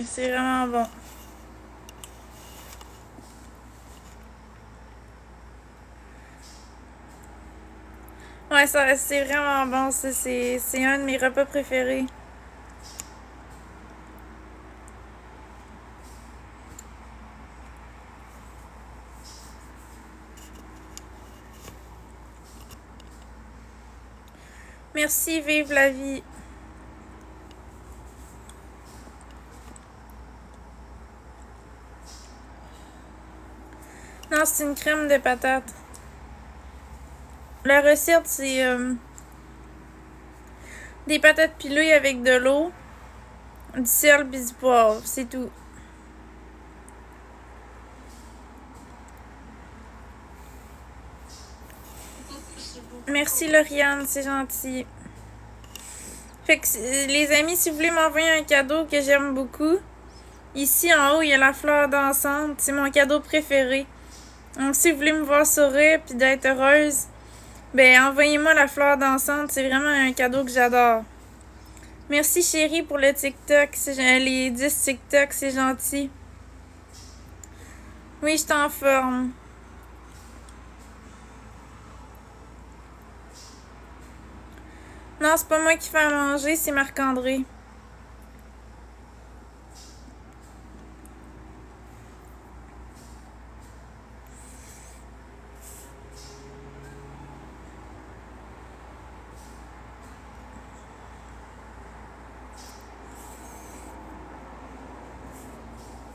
C'est vraiment bon. Ouais, ça, c'est vraiment bon. C'est un de mes repas préférés. Merci, vive la vie. Non, c'est une crème de patates. La recette, c'est des patates pilées avec de l'eau, du sel puis du poivre. C'est tout. Merci, Lauriane, c'est gentil. Fait que, les amis, si vous voulez m'envoyer un cadeau que j'aime beaucoup, ici en haut, il y a la fleur dansante. C'est mon cadeau préféré. Donc, si vous voulez me voir sourire puis d'être heureuse, ben, envoyez-moi la fleur dansante. C'est vraiment un cadeau que j'adore. Merci, chérie, pour le TikTok. Les 10 TikTok, c'est gentil. Oui, je t'en forme. Non, c'est pas moi qui fais à manger, c'est Marc-André.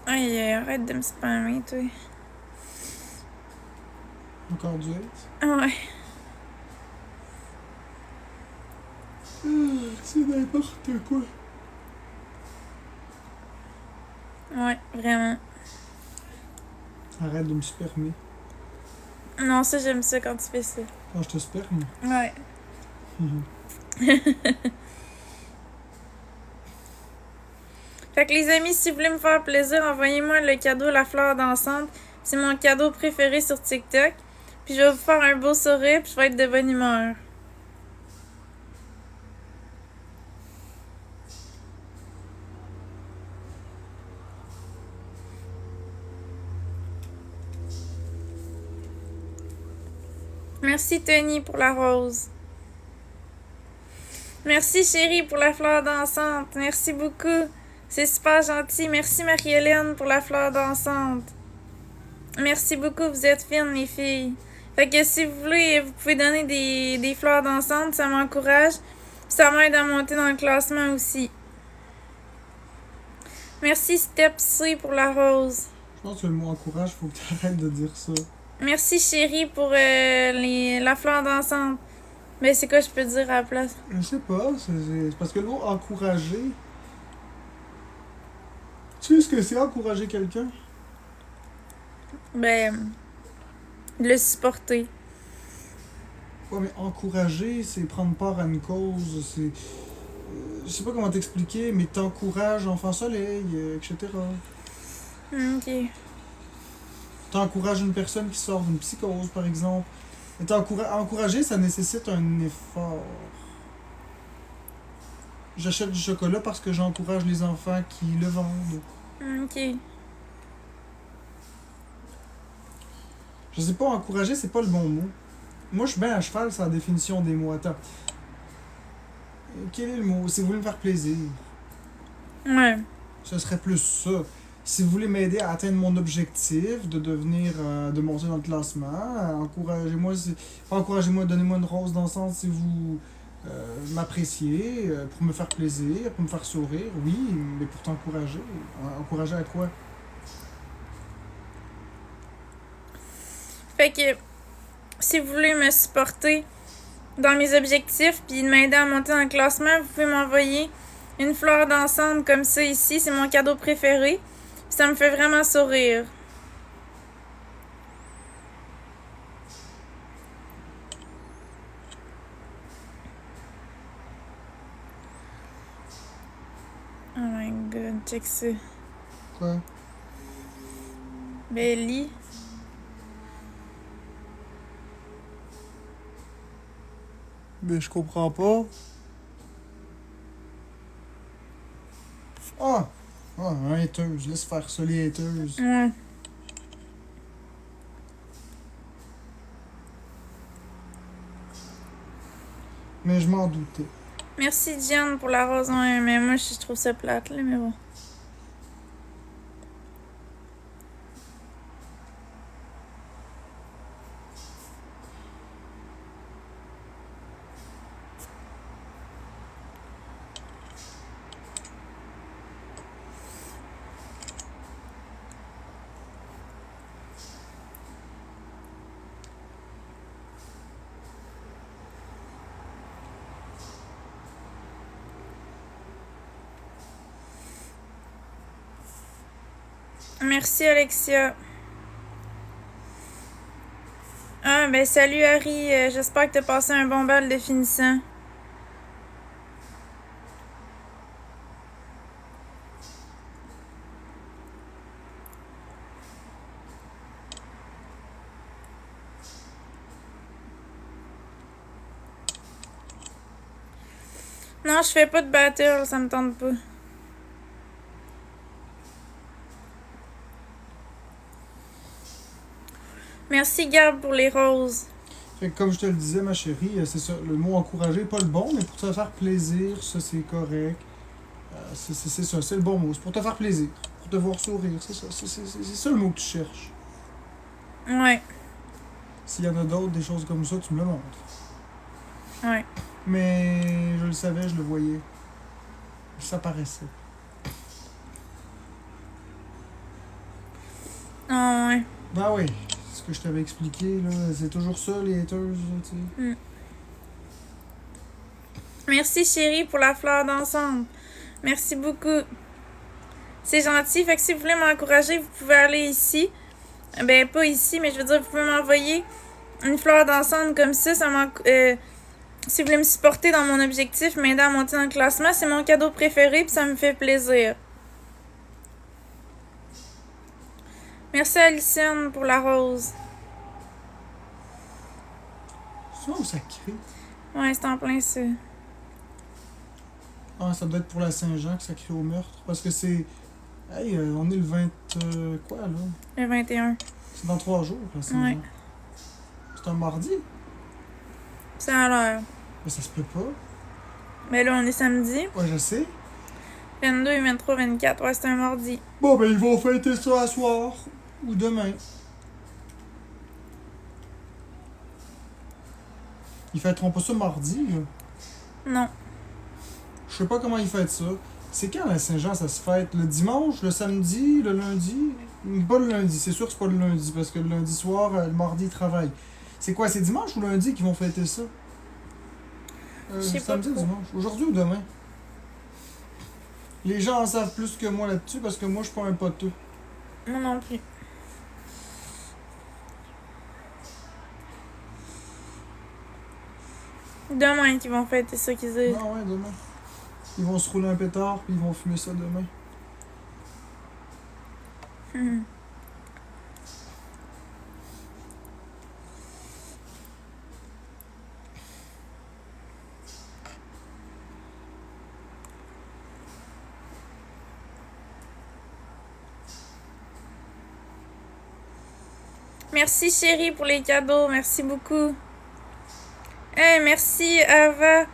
Aïe, arrête de me spammer, toi. Encore du hate? Ouais. C'est n'importe quoi. Ouais, vraiment. Arrête de me spermer. Non, ça, j'aime ça quand tu fais ça. Quand je te sperme. Ouais. Fait que les amis, si vous voulez me faire plaisir, envoyez-moi le cadeau La Fleur Dansante. C'est mon cadeau préféré sur TikTok. Puis je vais vous faire un beau sourire, puis je vais être de bonne humeur. Merci Tony pour la rose. Merci chérie pour la fleur dansante. Merci beaucoup. C'est super gentil. Merci Marie-Hélène pour la fleur dansante. Merci beaucoup, vous êtes fines les filles. Fait que si vous voulez, vous pouvez donner des fleurs dansantes, ça m'encourage. Ça m'aide à monter dans le classement aussi. Merci Step C pour la rose. Je pense que le mot encourage, faut que tu arrêtes de dire ça. Merci chérie pour la fleur dansante. Mais c'est quoi je peux dire à la place? Je sais pas, c'est parce que le mot encourager. Tu sais ce que c'est encourager quelqu'un? Ben, le supporter. Ouais, mais encourager, c'est prendre part à une cause, c'est. Je sais pas comment t'expliquer, mais t'encourages Enfant Soleil, etc. Ok. T'encourages une personne qui sort d'une psychose, par exemple. Et encourager, ça nécessite un effort. J'achète du chocolat parce que j'encourage les enfants qui le vendent. Ok. Je sais pas, encourager, c'est pas le bon mot. Moi, je suis bien à cheval sur la définition des mots. Attends. Quel est le mot? Si vous voulez me faire plaisir, Ouais. ce serait plus ça. Si vous voulez m'aider à atteindre mon objectif, de devenir, de monter dans le classement, encouragez-moi, pas encouragez-moi, donnez-moi une rose dans le sens si vous m'appréciez, pour me faire plaisir, pour me faire sourire, oui, mais pour t'encourager. Encourager à quoi? Fait que si vous voulez me supporter dans mes objectifs puis m'aider à monter dans le classement, vous pouvez m'envoyer une fleur d'ensemble comme ça ici. C'est mon cadeau préféré. Puis ça me fait vraiment sourire. Oh my god, check ça. Quoi? Belly. Mais je comprends pas. Ah! Ah, un hateuse. Laisse faire ça, les hateuses. Ouais. Mais je m'en doutais. Merci Diane pour la rose, ouais, mais moi je trouve ça plate, là, mais bon. Merci Alexia. Ah, ben salut Harry, j'espère que t'as passé un bon bal de finissant. Non, je fais pas de battle, ça me tente pas. Merci Gab pour les roses. Fait que comme je te le disais, ma chérie, c'est ça. Le mot encourager, pas le bon, mais pour te faire plaisir, ça c'est correct. C'est ça, c'est le bon mot. C'est pour te faire plaisir. Pour te voir sourire, c'est ça. C'est ça le mot que tu cherches. Ouais, S'il y en a d'autres, des choses comme ça, tu me le montres. ouais. Mais je le savais, je le voyais. Ça paraissait. Ah, ouais. Ben oui, ce que je t'avais expliqué, là, c'est toujours ça, les haters, tu sais. Merci chérie pour la fleur d'ensemble. Merci beaucoup. C'est gentil. Fait que si vous voulez m'encourager, vous pouvez aller ici. Ben, pas ici, mais je veux dire, vous pouvez m'envoyer une fleur d'ensemble comme ça. Si vous voulez me supporter dans mon objectif, m'aider à monter dans le classement, c'est mon cadeau préféré puis ça me fait plaisir. Merci à Lucienne pour la rose. C'est où ça crie? Ouais, c'est en plein ça. Ah, ça doit être pour la Saint-Jean que ça crie au meurtre. Parce que c'est. Hey, on est le 20. Quoi, là? Le 21. C'est dans 3 jours, la Saint-Jean. Ouais. C'est un mardi? Ça a l'air. Mais ça se peut pas. Mais là, on est samedi. Ouais, je sais. 22, 23, 24. Ouais, c'est un mardi. Bon, ben, ils vont fêter ça à soir. Ou demain. Ils fêteront pas ça mardi, là. Non. Je sais pas comment ils fêtent ça. C'est quand la Saint-Jean, ça se fête? Le dimanche, le samedi, le lundi? Pas le lundi, c'est sûr que c'est pas le lundi, parce que le lundi soir, le mardi, ils travaillent. C'est quoi, c'est dimanche ou lundi qu'ils vont fêter ça? Je sais pas Samedi ou trop. dimanche? Aujourd'hui ou demain? Les gens en savent plus que moi là-dessus, parce que moi, je suis pas un poteux. Moi non plus. Demain qu'ils vont fêter ça qu'ils disent. Ah ouais, demain. Ils vont se rouler un pétard, puis ils vont fumer ça demain. Mhm. Merci chérie pour les cadeaux, merci beaucoup. Hey, merci Ava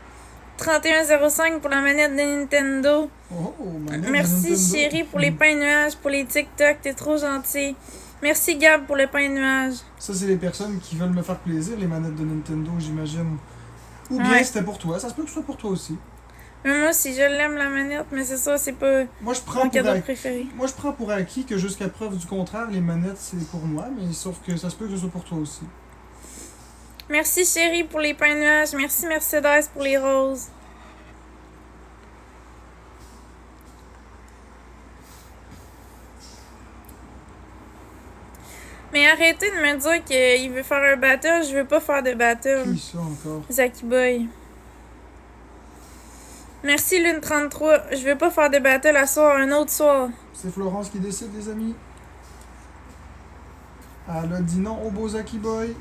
3105 pour la manette de Nintendo. Oh, manette de Merci Nintendo. chérie pour les pains de nuages, pour les TikTok, t'es trop gentil. Merci Gab pour le pain de nuages. Ça, c'est les personnes qui veulent me faire plaisir, les manettes de Nintendo, j'imagine. Ou bien Ouais. c'était pour toi. Ça se peut que ce soit pour toi aussi. Mais moi aussi je l'aime la manette, mais c'est ça, c'est pas Moi, je mon prends pour cadeau acquis. préféré. Moi, je prends pour acquis que jusqu'à preuve du contraire, les manettes, c'est pour moi, mais sauf que ça se peut que ce soit pour toi aussi. Merci chérie pour les pains de nuages, merci Mercedes pour les roses. Mais arrêtez de me dire qu'il veut faire un battle, je veux pas faire de battle. Qui ça encore? Zaki Boy. Merci Lune 33, je veux pas faire de battle à soir, un autre soir. C'est Florence qui décide, les amis. Elle a dit non au beau Zaki Boy.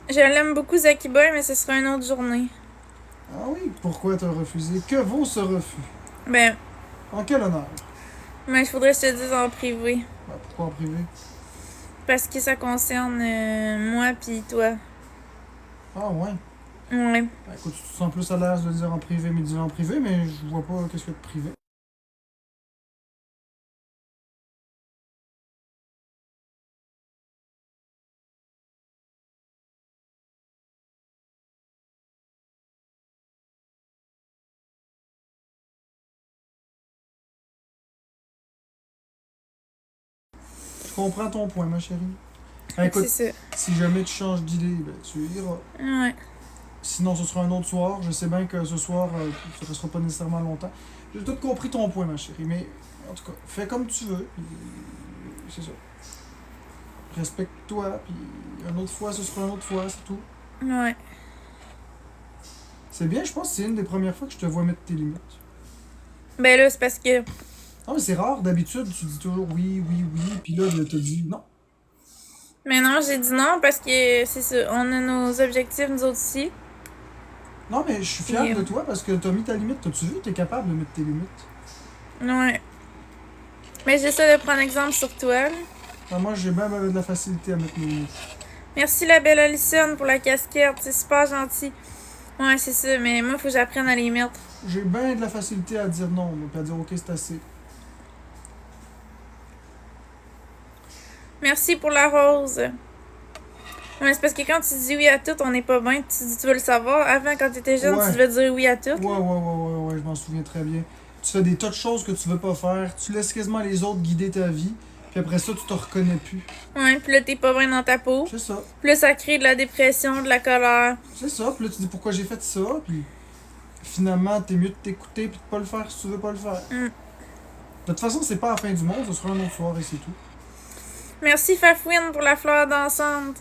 Je l'aime beaucoup Zaki Boy, mais ce sera une autre journée. Ah oui, pourquoi t'as refusé? Que vaut ce refus? Ben, En quel honneur? Mais il faudrait que je te dise en privé. Ben, pourquoi en privé? Parce que ça concerne moi pis toi. Ah ouais. Ouais. Ben, écoute, tu te sens plus à l'aise de le dire en privé, mais dis-le en privé, mais je vois pas qu'est-ce qu'il y a de privé. Je comprends ton point, ma chérie. Ben, écoute, C'est ça. si jamais tu changes d'idée, ben, tu iras. Ouais. Sinon, ce sera un autre soir. Je sais bien que ce soir, ça ne restera pas nécessairement longtemps. J'ai tout compris ton point, ma chérie. Mais en tout cas, fais comme tu veux. C'est ça. Respecte-toi. Puis une autre fois, ce sera une autre fois, c'est tout. Ouais. C'est bien, je pense que c'est une des premières fois que je te vois mettre tes limites. Ben là, c'est parce que. Non, mais c'est rare. D'habitude, tu dis toujours oui, oui, oui. Puis là, je te dis non. Mais non, j'ai dit non parce que c'est ça. On a nos objectifs, nous autres aussi. Non, mais je suis fier de toi parce que t'as mis ta limite. T'as-tu vu? T'es capable de mettre tes limites. Ouais. Mais j'essaie de prendre exemple sur toi. Là. Ah, moi, j'ai même de la facilité à mettre mes limites. Merci la belle Alison pour la casquette. C'est super gentil. Ouais, c'est ça. Mais moi, faut que j'apprenne à les mettre. J'ai bien de la facilité à dire non, puis à dire ok, c'est assez. Merci pour la rose. Ouais, c'est parce que quand tu dis oui à tout, on n'est pas bien. Tu veux le savoir. Avant, quand t'étais jeune, Ouais. tu devais dire oui à tout. Ouais, je m'en souviens très bien. Tu fais des tas de choses que tu veux pas faire, tu laisses quasiment les autres guider ta vie, puis après ça, tu te reconnais plus. Ouais, puis là, t'es pas bien dans ta peau. C'est ça. Puis là, ça crée de la dépression, de la colère. C'est ça, puis là, tu dis pourquoi j'ai fait ça, puis finalement, t'es mieux de t'écouter puis de pas le faire si tu veux pas le faire. Mm. De toute façon, c'est pas la fin du monde, ce sera un autre soir et c'est tout. Merci Fafouine pour la fleur dansante.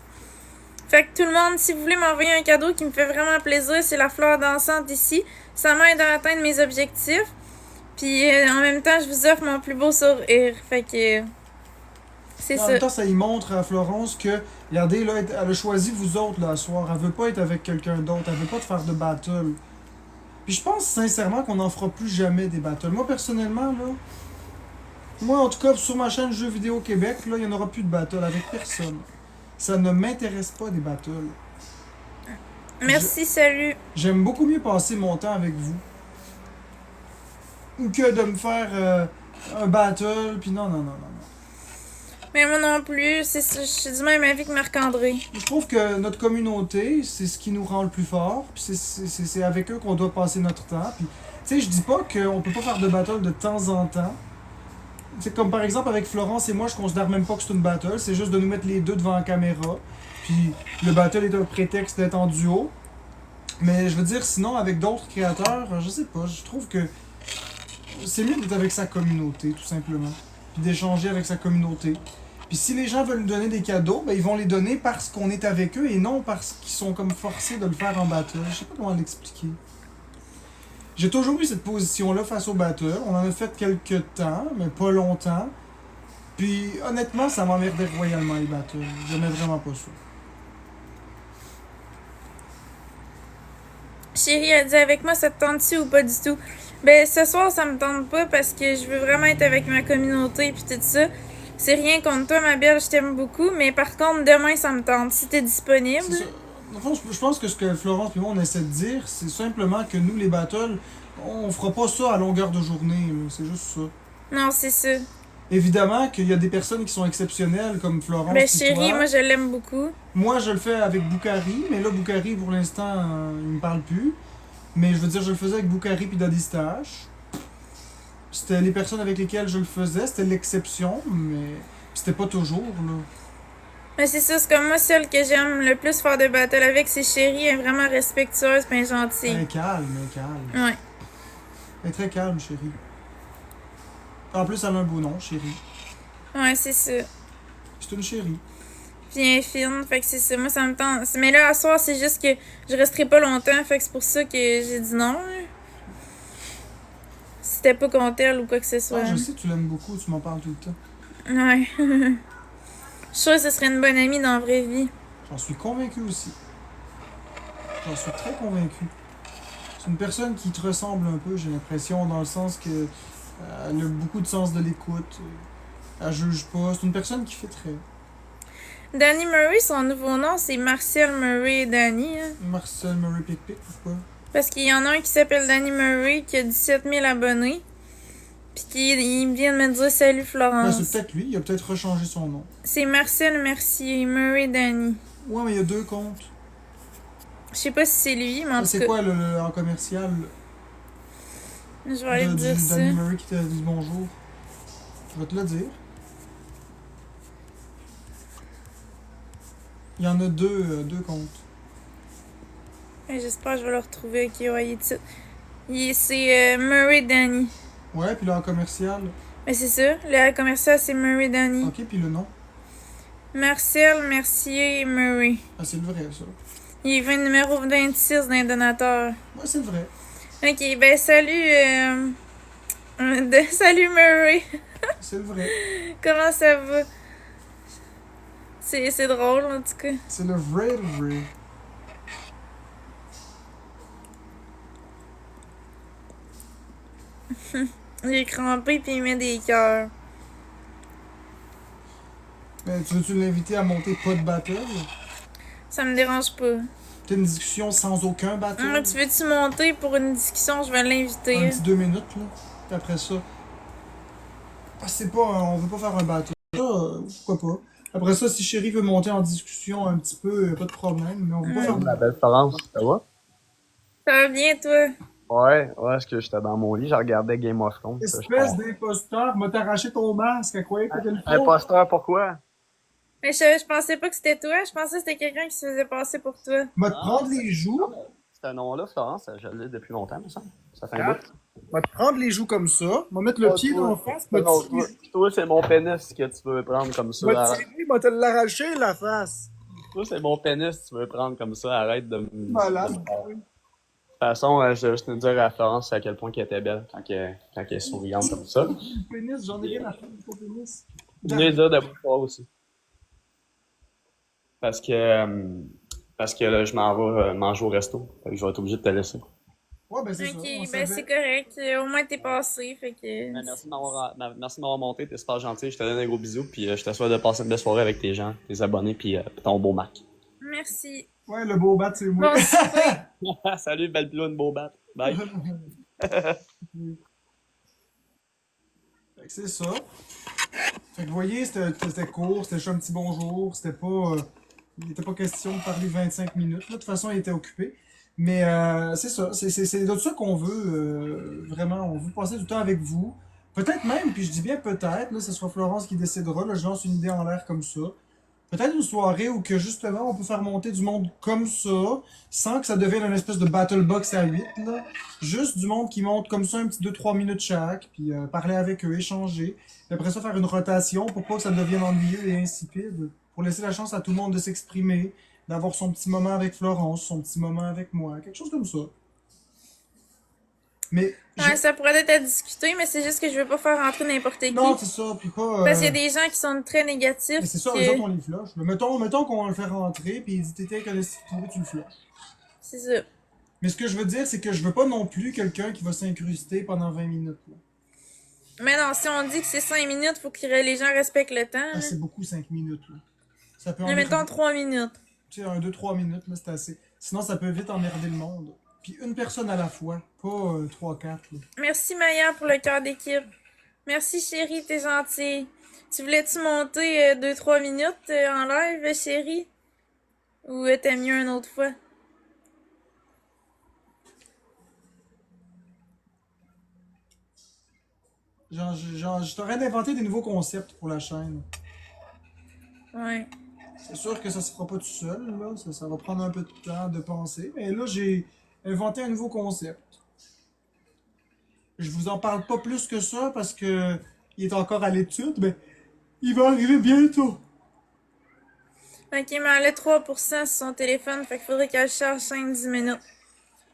Fait que tout le monde, si vous voulez m'envoyer un cadeau qui me fait vraiment plaisir, c'est la fleur dansante ici. Ça m'aide à atteindre mes objectifs. Puis en même temps, je vous offre mon plus beau sourire. Fait que c'est En ça. même temps, ça y montre à Florence que, regardez, là, elle a choisi vous autres, là, ce soir. Elle veut pas être avec quelqu'un d'autre, elle veut pas te faire de battle. Puis je pense sincèrement qu'on n'en fera plus jamais des battles. Moi, personnellement, là, moi, en tout cas, sur ma chaîne Jeux vidéo Québec, là, il n'y en aura plus de battle avec personne. Ça ne m'intéresse pas des battles. Merci, salut. J'aime beaucoup mieux passer mon temps avec vous. Ou que de me faire un battle, puis non. Mais moi non plus, c'est ça, je suis du même avis que Marc-André. Je trouve que notre communauté, c'est ce qui nous rend le plus fort, puis c'est avec eux qu'on doit passer notre temps. Puis, tu sais, je dis pas qu'on peut pas faire de battle de temps en temps. C'est comme par exemple avec Florence et moi, je considère même pas que c'est une battle, c'est juste de nous mettre les deux devant la caméra. Puis le battle est un prétexte d'être en duo. Mais je veux dire, sinon, avec d'autres créateurs, je sais pas, je trouve que c'est mieux d'être avec sa communauté, tout simplement. Puis d'échanger avec sa communauté. Puis si les gens veulent nous donner des cadeaux, ben ils vont les donner parce qu'on est avec eux et non parce qu'ils sont comme forcés de le faire en battle. Je sais pas comment l'expliquer. J'ai toujours eu cette position-là face au battle. On en a fait quelques temps, mais pas longtemps. Puis honnêtement, ça m'emmerdait royalement les battles. J'aimais vraiment pas ça. Chérie a dit avec moi, ça te tente-tu ou pas du tout? Ben, ce soir, ça me tente pas parce que je veux vraiment être avec ma communauté puis tout ça. C'est rien contre toi, ma belle, je t'aime beaucoup, mais par contre, demain, ça me tente. Si t'es disponible. C'est ça. Dans le fond, je pense que ce que Florence et moi on essaie de dire, c'est simplement que nous, les battles, on fera pas ça à longueur de journée. Là. C'est juste ça. Non, c'est ça. Évidemment qu'il y a des personnes qui sont exceptionnelles, comme Florence Ben, et chérie, toi. moi, je l'aime beaucoup. Moi, je le fais avec Boukari, mais là, Boukari, pour l'instant, il me parle plus. Mais je veux dire, je le faisais avec Boukari puis Daddy Stash. C'était les personnes avec lesquelles je le faisais, c'était l'exception, mais c'était pas toujours, là. Mais c'est ça, c'est comme moi, celle que j'aime le plus faire de battle avec, c'est chérie, elle est vraiment respectueuse et gentille. Elle est calme, Ouais. Elle est très calme, chérie. En plus, elle a un beau nom, chérie. Ouais, c'est ça. C'est une chérie. Puis elle est fine, fait que c'est ça. Moi, ça me tente. Mais là, à soir, c'est juste que je resterai pas longtemps, fait que c'est pour ça que j'ai dit non. Si t'es pas contre elle ou quoi que ce soit. Ah, je sais, tu l'aimes beaucoup, tu m'en parles tout le temps. Ouais. Je suis sûre que ce serait une bonne amie dans la vraie vie. J'en suis convaincu aussi. J'en suis très convaincu. C'est une personne qui te ressemble un peu, j'ai l'impression, dans le sens que Elle a beaucoup de sens de l'écoute. Elle juge pas. C'est une personne qui fait très. Danny Murray, son nouveau nom, c'est Marcel Murray Danny. Hein? Marcel Murray Pic-Pic, pourquoi? Parce qu'il y en a un qui s'appelle Danny Murray, qui a 17 000 abonnés. Puis il vient de me dire salut Ben, Florence. c'est peut-être lui, il a peut-être rechangé son nom. C'est Marcel Mercier, Murray Danny. Ouais, mais il y a 2 comptes. Je sais pas si c'est lui, mais en tout C'est cas, quoi en commercial je vais aller te du dire ça. Danny Murray qui t'a dit bonjour? Je vais te le dire. Il y en a 2 comptes. Ouais, j'espère que je vais le retrouver. Ok, ouais, il est ici. C'est Murray Danny. Ouais, puis là en commercial. Mais c'est ça, le commercial c'est Murray Danny. Ok, puis le nom. Marcel Mercier Murray. Ah, c'est le vrai, ça. Il est numéro 26 d'un donateur. Ouais, c'est le vrai. Ok, ben salut. Salut Murray. C'est le vrai. Comment ça va? C'est drôle en tout cas. C'est le vrai, le vrai. Il est crampé puis il met des cœurs. Mais tu veux-tu l'inviter à monter pas de battle? Ça me dérange pas. T'as une discussion sans aucun battle? Tu veux-tu monter pour une discussion? Je vais Un l'inviter. petit 2 minutes, là. Puis après ça. Ah, c'est pas. On veut pas faire un battle. Ça, pourquoi pas? Après ça, si Chéri veut monter en discussion un petit peu, pas de problème. Mais on veut pas faire de La belle Florence, ça va? Ça va bien toi? Ouais, est-ce que j'étais dans mon lit, je regardais Game of Thrones. ça, je espèce pense. d'imposteur, m'a t'arraché ton masque, elle croyait que t'étais le faux. Imposteur, pourquoi? Mais je pensais pas que c'était toi. Je pensais que c'était quelqu'un qui se faisait passer pour toi. M'a te prendre les joues, Ce nom-là, Florence, je l'ai depuis longtemps, me semble. Ça fait un Ah. bout. m'a te prendre les joues comme ça, m'a mettre le pied dans la face, m'a Non, tirer, toi, c'est mon pénis que tu veux prendre comme ça. m'a tiré, m'a te l'arraché la face. Toi, c'est mon pénis que tu veux prendre comme ça. Arrête de me... Malade. De toute façon, je vais juste te dire à Florence à quel point qu'elle était belle quand elle est souriante comme ça. Le pénis, j'en ai rien à faire de ton pénis. Je voulais dire de toi aussi. Parce que là, je m'en vais manger au resto. Fait que je vais être obligé de te laisser. Ouais, ben c'est ça. Ok, On ben savait. c'est correct. Au moins t'es passé, fait que. Ben, merci de m'avoir monté, t'es super gentil. Je te donne un gros bisou, puis je te souhaite de passer une belle soirée avec tes gens, tes abonnés, puis ton beau Mac. Merci. Ouais, le beau bat, c'est moi. Bon souper. Salut, belle ploune, beau bat. Bye. Fait que c'est ça. Fait que vous voyez, c'était court, c'était juste un petit bonjour, c'était pas. Il n'était pas question de parler 25 minutes. Là, de toute façon, il était occupé. Mais c'est ça, c'est de ça qu'on veut, vraiment. On veut passer du temps avec vous. Peut-être même, puis je dis bien peut-être, là, ce sera Florence qui décidera. Là, je lance une idée en l'air comme ça. Peut-être une soirée où que justement on peut faire monter du monde comme ça, sans que ça devienne une espèce de battle box à 8 là. Juste du monde qui monte comme ça un petit 2-3 minutes chaque, puis parler avec eux, échanger. Puis après ça, faire une rotation pour pas que ça devienne ennuyeux et insipide. Pour laisser la chance à tout le monde de s'exprimer, d'avoir son petit moment avec Florence, son petit moment avec moi, quelque chose comme ça. Mais Ouais, ça pourrait être à discuter, mais c'est juste que je veux pas faire rentrer n'importe qui. non, c'est ça, puis pas. Parce qu'il y a des gens qui sont très négatifs. Mais c'est ça, que- eux autres on les flush. Mais mettons qu'on le fait rentrer, puis il dit t'étais que tu le flushes. C'est ça. Mais ce que je veux dire, c'est que je veux pas non plus quelqu'un qui va s'incruster pendant 20 minutes. Là. Mais non, si on dit que c'est 5 minutes, faut que les gens respectent le temps. Ah, là. c'est beaucoup 5 minutes. Là. Ça peut en Mais être- mettons 3 minutes. Tu sais, 2-3 minutes, là, c'est assez. Sinon, ça peut vite emmerder le monde. Puis une personne à la fois, pas 3-4. Merci Maya pour le cœur d'équipe. Merci chérie, t'es gentille. Tu voulais-tu monter 2-3 minutes en live, chérie? Ou t'aimes mieux une autre fois? Je t'aurais d'inventer des nouveaux concepts pour la chaîne. Ouais. C'est sûr que ça se fera pas tout seul, là. Ça va prendre un peu de temps de penser. Mais là, j'ai inventé un nouveau concept. Je vous en parle pas plus que ça parce que il est encore à l'étude, mais il va arriver bientôt. Ok, mais elle a 3% sur son téléphone, fait qu'il faudrait qu'elle charge 5-10 minutes.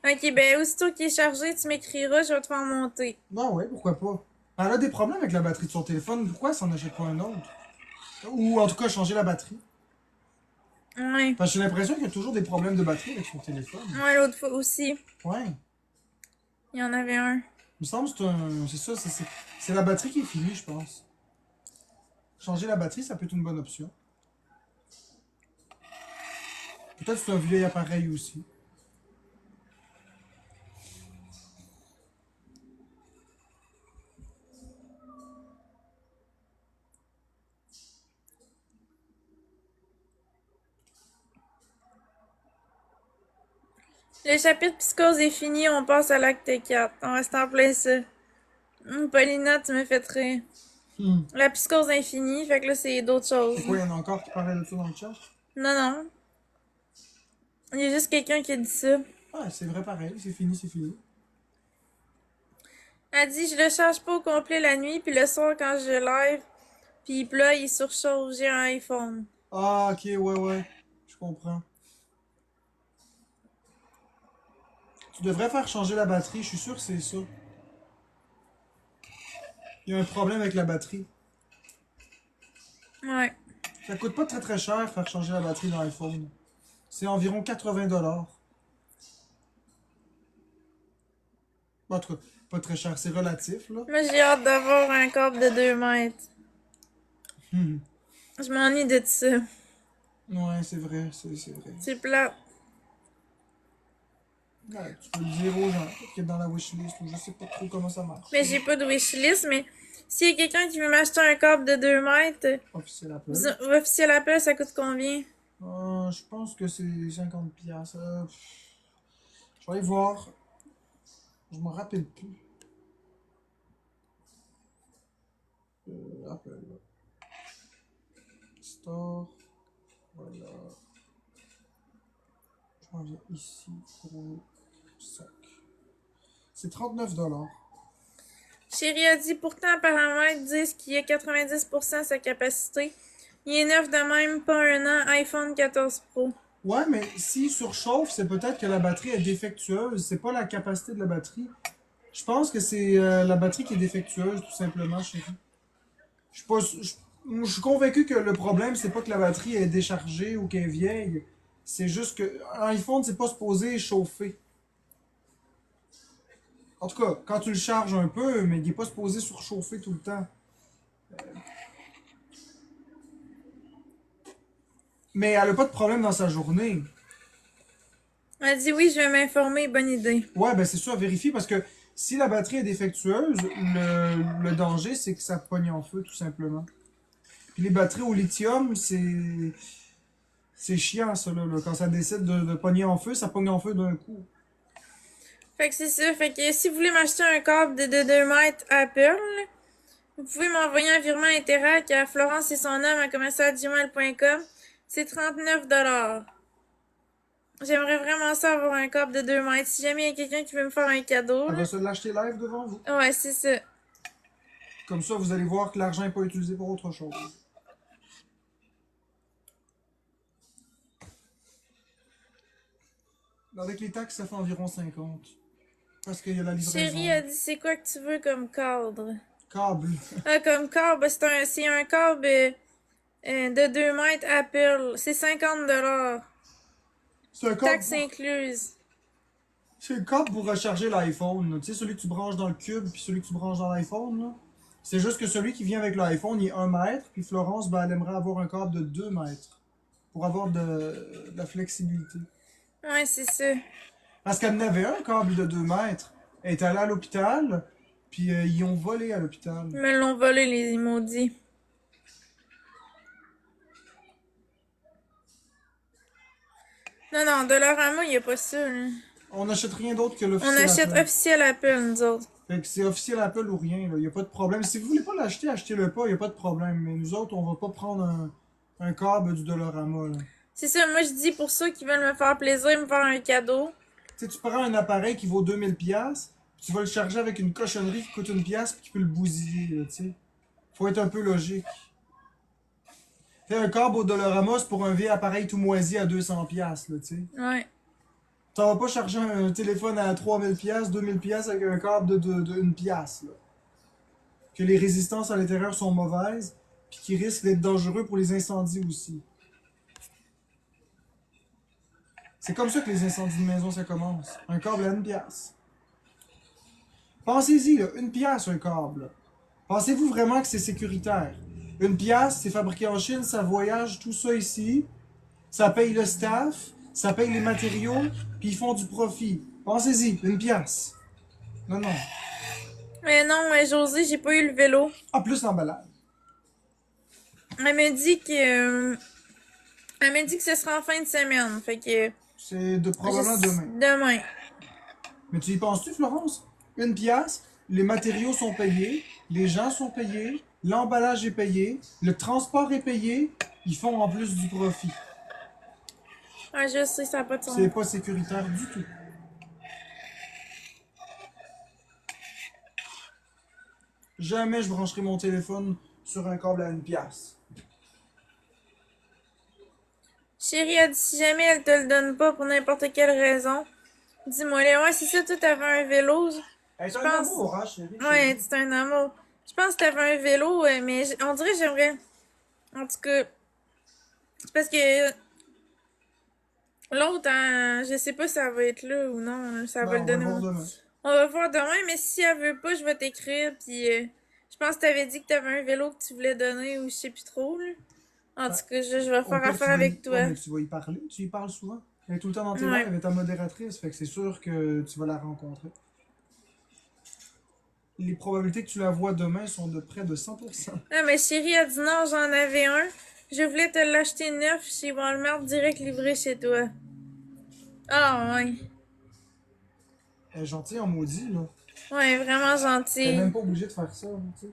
Ok, ben aussitôt qu'il est chargé, tu m'écriras, je vais te faire monter. Non, ouais, pourquoi pas. Elle a des problèmes avec la batterie de son téléphone. Pourquoi elle s'en achète pas un autre? Ou en tout cas, changer la batterie. Ouais. Parce que j'ai l'impression qu'il y a toujours des problèmes de batterie avec son téléphone. Ouais, l'autre fois aussi. Ouais. Il y en avait un. Il me semble que c'est ça, c'est la batterie qui est finie, je pense. Changer la batterie, ça peut être une bonne option. Peut-être que c'est un vieil appareil aussi. Le chapitre psychose est fini, on passe à l'acte 4. On reste en plein ça. Paulina, tu me fais rire. La psychose est finie, fait que là, c'est d'autres choses. C'est quoi, il y en a encore qui parlaient de ça dans le chat? Non, non. Il y a juste quelqu'un qui a dit ça. Ah, c'est vrai pareil, c'est fini, c'est fini. Elle dit, je le charge pas au complet la nuit, puis le soir, quand je live, puis là, il surchauffe, j'ai un iPhone. Ah, ok, ouais, je comprends. Tu devrais faire changer la batterie, je suis sûr que c'est ça. Il y a un problème avec la batterie. Ouais. Ça coûte pas très très cher faire changer la batterie dans l'iPhone. C'est environ 80$. En tout cas, pas très cher, c'est relatif, là. Moi, j'ai hâte d'avoir un câble de 2 mètres. Je m'ennuie de ça. Ouais, c'est vrai, c'est vrai. C'est plat. Ouais, tu peux le dire aux gens qui est dans la wishlist ou je sais pas trop comment ça marche. Mais j'ai pas de wishlist, mais s'il y a quelqu'un qui veut m'acheter un câble de 2 mètres, Officiel Apple. officiel Apple, ça coûte combien? Je pense que c'est 50$. Je vais aller voir. Je me rappelle plus. Apple. Store. Voilà. Je m'en viens ici pour le sac. C'est 39$. Chérie a dit, pourtant, paramètres disent qu'il y a 90% sa capacité. Il est neuf de même, pas un an, iPhone 14 Pro. Ouais, mais s'il surchauffe, c'est peut-être que la batterie est défectueuse. C'est pas la capacité de la batterie. Je pense que c'est la batterie qui est défectueuse, tout simplement, chérie. Je suis pas, je suis convaincu que le problème, c'est pas que la batterie est déchargée ou qu'elle est vieille. C'est juste que un iPhone, c'est pas supposé chauffer. En tout cas, quand tu le charges un peu, mais il est pas supposé surchauffer tout le temps. Mais elle a pas de problème dans sa journée. Elle dit, oui, je vais m'informer, bonne idée. Ouais, ben c'est ça, vérifie parce que si la batterie est défectueuse, le danger, c'est que ça pogne en feu, tout simplement. Puis les batteries au lithium, c'est chiant, ça, là. Quand ça décide de pogner en feu, ça pogne en feu d'un coup. Fait que c'est ça. Fait que si vous voulez m'acheter un câble de 2 mètres Apple, vous pouvez m'envoyer un virement Interac à Florence et son homme à commercial@gmail.com. C'est 39$. J'aimerais vraiment ça avoir un câble de 2 mètres. Si jamais il y a quelqu'un qui veut me faire un cadeau. Elle Là. va se l'acheter live devant vous. Ouais, c'est ça. Comme ça, vous allez voir que l'argent n'est pas utilisé pour autre chose. Avec les taxes, ça fait environ 50. Parce qu'il y a la livraison. Chérie a dit, c'est quoi que tu veux comme cadre? Câble. Ah, comme câble, c'est un câble de 2 mètres Apple. C'est 50$. C'est un câble. Taxe incluse. C'est un câble pour recharger l'iPhone. Tu sais, celui que tu branches dans le cube puis celui que tu branches dans l'iPhone. Là. C'est juste que celui qui vient avec l'iPhone, il est 1 mètre. Puis Florence, ben, elle aimerait avoir un câble de 2 mètres. Pour avoir de la flexibilité. Ouais, c'est ça. Parce qu'elle en avait un câble de 2 mètres. Elle est allée à l'hôpital. Puis ils ont volé à l'hôpital. Ils me l'ont volé, les maudits. Non, non, Dollarama, il n'y a pas ça. Là. On n'achète rien d'autre que On l'officiel achète Apple. officiel Apple, nous autres. Fait que c'est officiel Apple ou rien, il n'y a pas de problème. Si vous voulez pas l'acheter, achetez-le pas, il n'y a pas de problème. Mais nous autres, on va pas prendre un câble du Dollarama. Là. C'est ça, moi je dis pour ceux qui veulent me faire plaisir, me faire un cadeau. Tu sais, tu prends un appareil qui vaut 2000$, puis tu vas le charger avec une cochonnerie qui coûte 1$, puis qui peut le bousiller, là, tu sais. Faut être un peu logique. Fait un câble au Dollarama, c'est pour un vieil appareil tout moisi à 200$, là, tu sais. Ouais. Tu vas pas charger un téléphone à 3000$, 2000$ avec un câble de 1$, là. Que les résistances à l'intérieur sont mauvaises, puis qui risquent d'être dangereux pour les incendies aussi. C'est comme ça que les incendies de maison, ça commence. Un câble à 1$. Pensez-y, là, une pièce un câble. Pensez-vous vraiment que c'est sécuritaire? Une pièce, c'est fabriqué en Chine, ça voyage, tout ça ici. Ça paye le staff, ça paye les matériaux, puis ils font du profit. Pensez-y, une pièce. Non, non. Mais non, Josée, j'ai pas eu le vélo. Ah, plus l'emballage. Elle m'a dit que... Elle m'a dit que ce sera en fin de semaine. Fait que... C'est probablement demain. Demain. Mais tu y penses-tu, Florence? Une pièce, les matériaux sont payés, les gens sont payés, l'emballage est payé, le transport est payé, ils font en plus du profit. Ouais, je sais, ça n'a pas de C'est sens. pas sécuritaire du tout. Jamais je brancherai mon téléphone sur un câble à une pièce. Chérie a dit si jamais elle te le donne pas pour n'importe quelle raison, dis-moi. Ouais, c'est ça, toi, t'avais un vélo. Hey, c'est Je un pense. amour, hein, chérie? Ouais, c'est un amour. Je pense que t'avais un vélo, mais on dirait que j'aimerais. En tout cas, c'est parce que l'autre, je sais pas si ça va être là ou non. Ça va Ben, le on va le donner. voir demain. On va voir demain, mais si elle veut pas, je vais t'écrire. Puis je pense que t'avais dit que t'avais un vélo que tu voulais donner ou je sais plus trop. Là. En Ben, tout cas, je vais au faire pire, affaire tu vas avec y... Ouais, toi. mais tu vas y parler. Tu y parles souvent. Elle est tout le temps dans tes Ouais. lives, elle est ta modératrice, fait que c'est sûr que tu vas la rencontrer. Les probabilités que tu la vois demain sont de près de 100%. Ah, mais chérie a dit non, j'en avais un. Je voulais te l'acheter neuf chez Walmart direct livré chez toi. Ah, ouais. Elle est gentille en maudit, là. Ouais, vraiment T'es gentil. même pas obligé de faire ça, là, tu sais.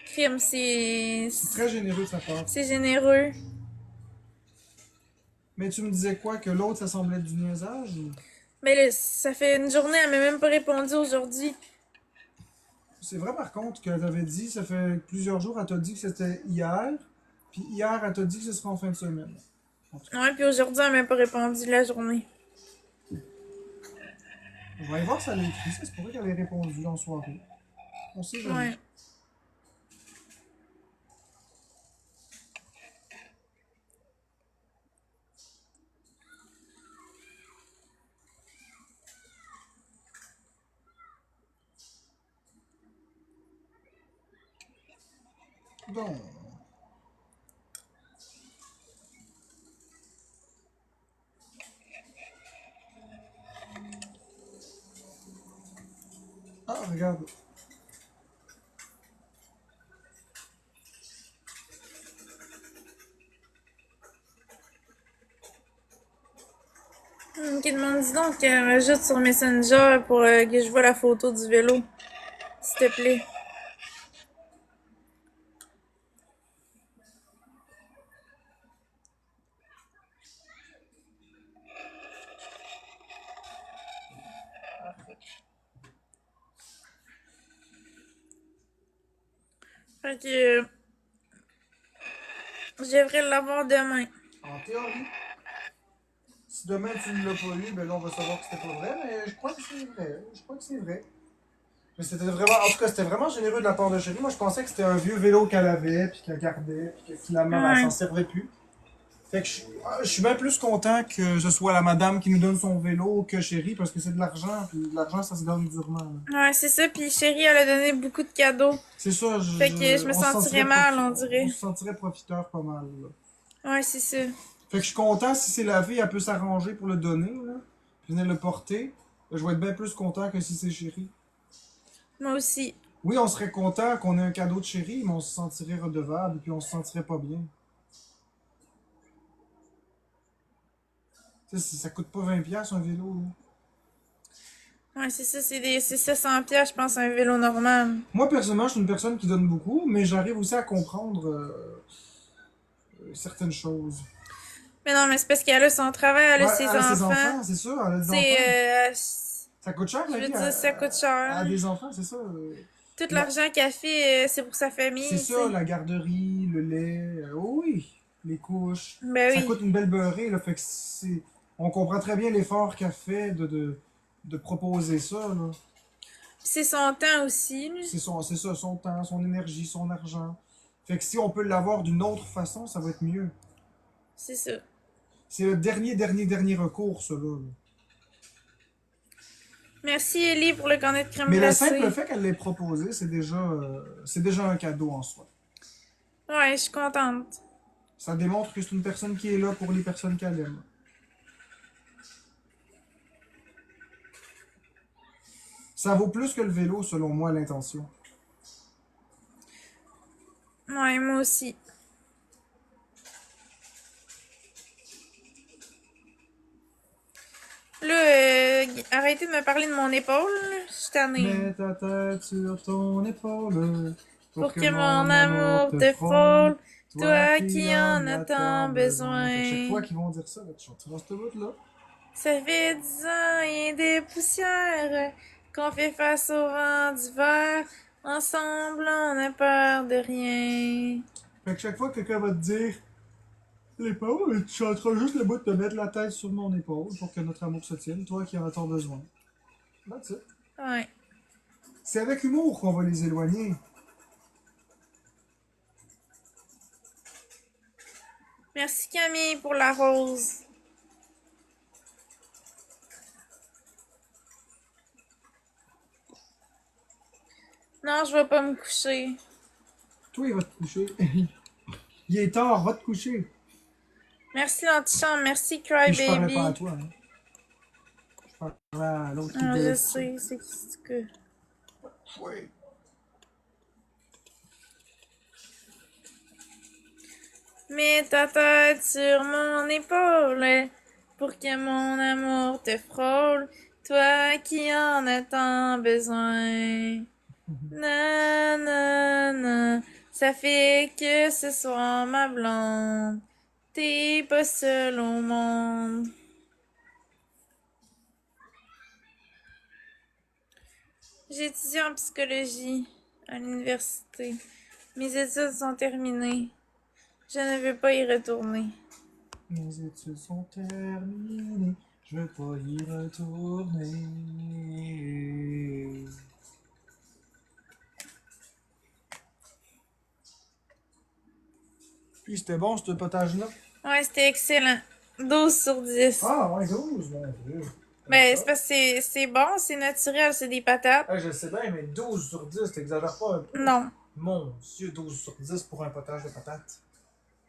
Crime, c'est. C'est très généreux de sa part. C'est généreux. Mais tu me disais quoi, que l'autre, ça semblait du niaisage? Ou... Mais là, ça fait une journée, elle m'a même pas répondu aujourd'hui. C'est vrai, par contre, qu'elle t'avait dit, ça fait plusieurs jours, elle t'a dit que c'était hier. Puis hier, elle t'a dit que ce serait en fin de semaine. En tout cas, Ouais, puis aujourd'hui, elle m'a pas répondu la journée. je vais aller voir si elle a écrit. Ça se pourrait qu'elle ait répondu en soirée. On sait jamais. Ouais. Donc... Ah, regarde. Qui demande dis donc qu'elle m'ajoute sur Messenger pour que je vois la photo du vélo. S'il te plaît. Fait que je devrais l'avoir demain. En théorie. Si demain tu ne l'as pas eu, ben là on va savoir que c'était pas vrai, mais je crois que c'est vrai. Je crois que c'est vrai. Mais c'était vraiment, en tout cas, c'était vraiment généreux de la part de chérie. Moi, je pensais que c'était un vieux vélo qu'elle avait, puis qu'elle gardait, puis que finalement, ben, elle Ouais. s'en servait plus. Fait que je suis bien plus content que ce soit la madame qui nous donne son vélo que chérie, parce que c'est de l'argent, puis de l'argent, ça se gagne durement. Là. Ouais, c'est ça. Puis chérie, elle a donné beaucoup de cadeaux. C'est ça, Fait que je me on se sentirais mal, on on dirait. se sentirait profiteur pas mal. Là. Ouais, c'est ça. Fait que je suis content si c'est la fille, elle peut s'arranger pour le donner, là, puis venir le porter. Je vais être bien plus content que si c'est chérie. Moi aussi. Oui, on serait content qu'on ait un cadeau de chérie, mais on se sentirait redevable, puis on se sentirait pas bien. Tu sais, ça coûte pas 20$ un vélo. Là. Ouais, c'est ça. C'est 700 pièces, je pense, un vélo normal. Moi, personnellement, je suis une personne qui donne beaucoup, mais j'arrive aussi à comprendre certaines choses. Mais non, mais c'est parce qu'elle a son travail, elle a Ouais, ses elle a ses enfants. enfants, c'est ça, elle a des C'est, enfants. Ça coûte cher, je la veux vie. dire, ça coûte cher. Elle a des enfants, c'est ça. Tout La- l'argent qu'elle fait, c'est pour sa famille. C'est tu ça, sais. la garderie, le lait, oh oui, les couches. Ben Ça oui. coûte une belle beurrée, là, fait que c'est... On comprend très bien l'effort qu'elle fait de proposer ça, là. C'est son temps aussi. Là. C'est ça, son temps, son énergie, son argent. Fait que si on peut l'avoir d'une autre façon, ça va être mieux. C'est ça. C'est le dernier recours, ça, là. Merci Ellie pour le cornet de crème Mais le glacée. simple fait qu'elle l'ait proposé, c'est déjà un cadeau en soi. Ouais, je suis contente. Ça démontre que c'est une personne qui est là pour les personnes qu'elle aime. Ça vaut plus que le vélo, selon moi, l'intention. Ouais, moi aussi. Là, arrêtez de me parler de mon épaule. Je suis tannée. Mets ta tête sur ton épaule Pour que mon amour te frôle, toi qui en as tant besoin. Fait que chaque fois qu'ils vont dire ça, là, tu chanteras ce bout-là. Ça fait 10 ans et des poussières qu'on fait face au vent d'hiver. Ensemble, on n'a peur de rien. Fait que chaque fois que quelqu'un va te dire l'épaule, tu chanteras juste le bout de te mettre la tête sur mon épaule pour que notre amour se tienne, toi qui en as tant besoin. That's it. Ouais. C'est avec humour qu'on va les éloigner. Merci Camille pour la rose. Non, je vais pas me coucher. Toi, il va te coucher. Il est tard, va te coucher. Merci l'antichambre, merci Puis je parlais pas à Crybaby. toi. Hein. Je parlais à l'autre qui Ah, était. je sais, c'est qui que. Oui. Mets ta tête sur mon épaule pour que mon amour te frôle, toi qui en as tant besoin. Na na na, ça fait que ce soir ma blonde, t'es pas seule au monde. J'étudie en psychologie à l'université. Mes études sont terminées. Je ne veux pas y retourner. Mes études sont terminées. Je veux pas y retourner. Puis c'était bon, ce potage-là. Ouais, c'était excellent. 12 sur 10. Ah, ouais, 12, mon Dieu. Ben, c'est parce que c'est bon, c'est naturel, c'est des patates. Ah, je sais bien, mais 12 sur 10, t'exagères pas un peu? Non. Mon Dieu, 12 sur 10 pour un potage de patates.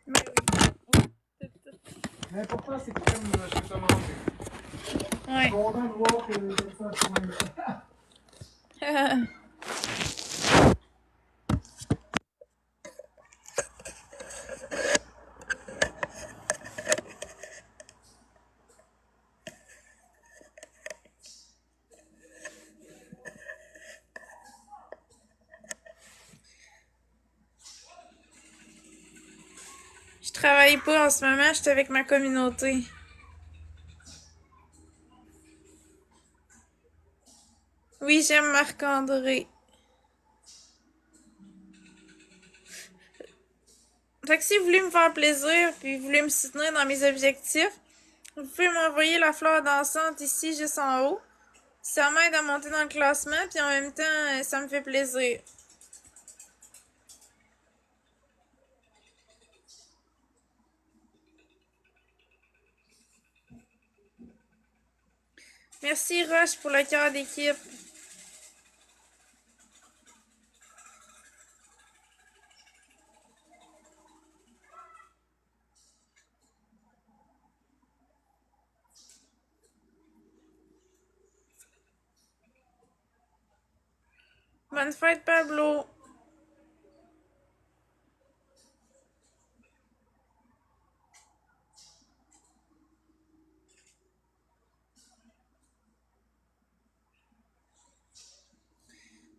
Ben oui. L'important, c'est que tu aimes ce que tu as mangé. Je Ouais. suis content de voir que ça se Je travaille pas en ce moment, je suis avec ma communauté. Oui, j'aime Marc-André. Fait que si vous voulez me faire plaisir puis vous voulez me soutenir dans mes objectifs, vous pouvez m'envoyer la fleur dansante ici, juste en haut. Ça m'aide à monter dans le classement puis en même temps, ça me fait plaisir. Merci Roche pour le cœur d'équipe. Bonne fête Pablo.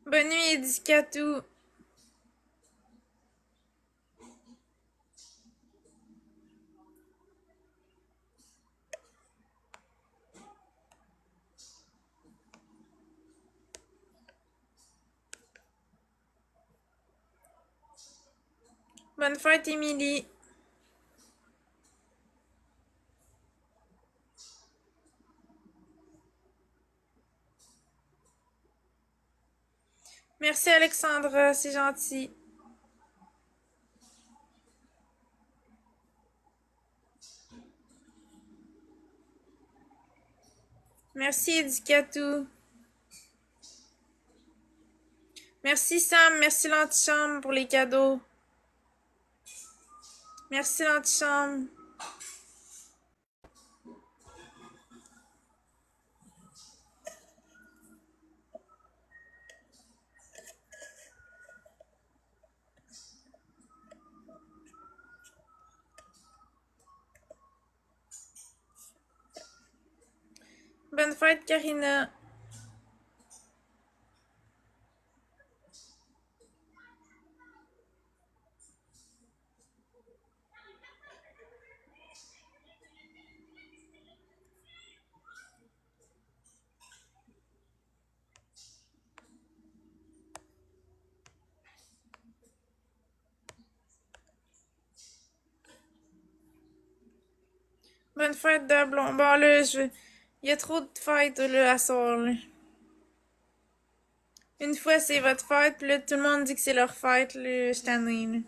Bonne nuit Edicatou. Bonne fête Émilie. Merci Alexandra, c'est gentil. Merci Edicatou. Merci Sam, merci l'antichambre pour les cadeaux. Merci l'antichambre. Bonne fête Karina. Bonne fête de blond. Bon là, il y a trop de fêtes là, à soir là. Une fois c'est votre fête, puis là tout le monde dit que c'est leur fête là, cette année là.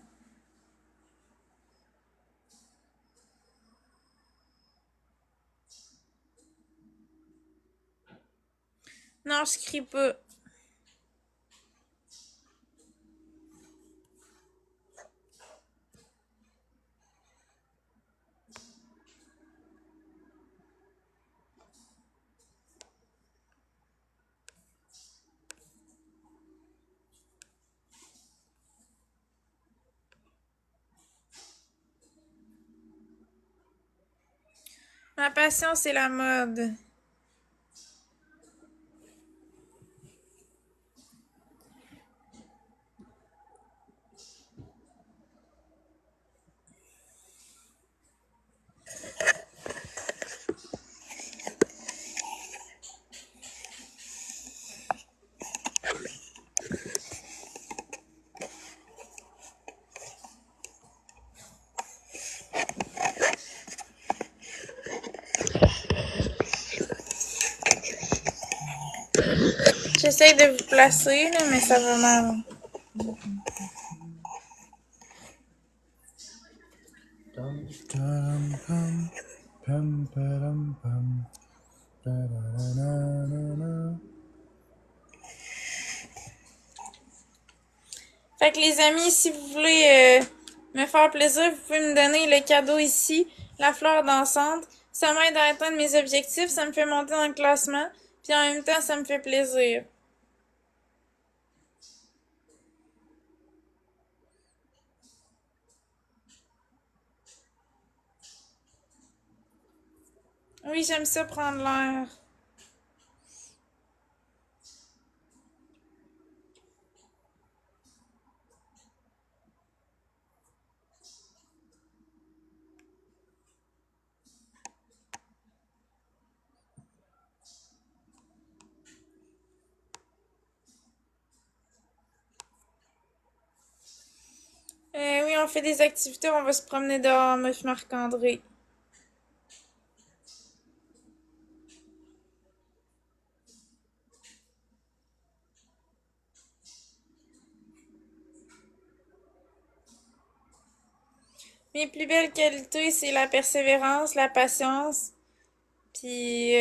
Non, je crie pas. Ma passion c'est la mode. J'essaye de vous placer là, mais ça va mal. Fait que les amis, si vous voulez me faire plaisir, vous pouvez me donner le cadeau ici, la fleur dansante. Ça m'aide à atteindre mes objectifs, ça me fait monter dans le classement, puis en même temps, ça me fait plaisir. Oui, j'aime ça prendre l'air. Oui, on fait des activités, on va se promener dehors, moi puis Marc-André. Mes plus belles qualités, c'est la persévérance, la patience, puis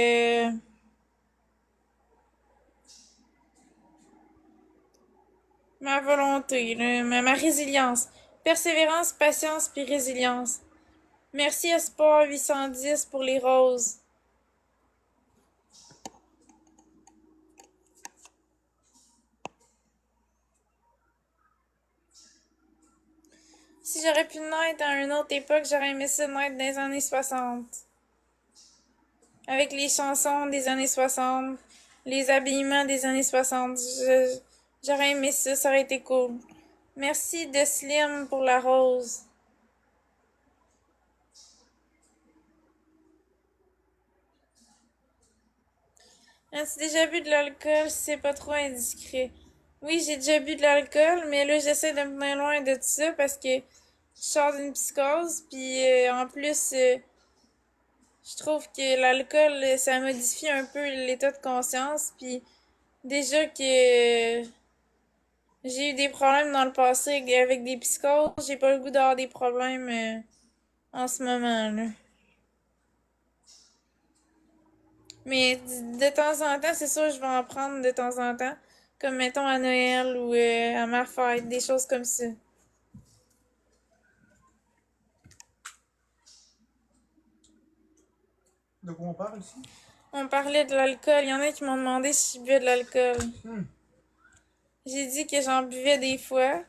ma volonté, là, ma résilience. Persévérance, patience, puis résilience. Merci Espoir 810 pour les roses. Si j'aurais pu naître à une autre époque, j'aurais aimé ça naître dans les années 60. Avec les chansons des années 60, les habillements des années 60. J'aurais aimé ça, ça aurait été cool. Merci de Slim pour la rose. As-tu déjà bu de l'alcool si c'est pas trop indiscret? Oui, j'ai déjà bu de l'alcool, mais là, j'essaie de me tenir loin de tout ça parce que je sors d'une psychose, puis en plus, je trouve que l'alcool, ça modifie un peu l'état de conscience, puis déjà que j'ai eu des problèmes dans le passé avec des psychoses, j'ai pas le goût d'avoir des problèmes en ce moment, là. Mais de temps en temps, c'est sûr, je vais en prendre de temps en temps. Comme mettons à Noël ou à ma fête, des choses comme ça. De quoi on parle ici? On parlait de l'alcool. Il y en a qui m'ont demandé si je buvais de l'alcool. Hmm. J'ai dit que j'en buvais des fois,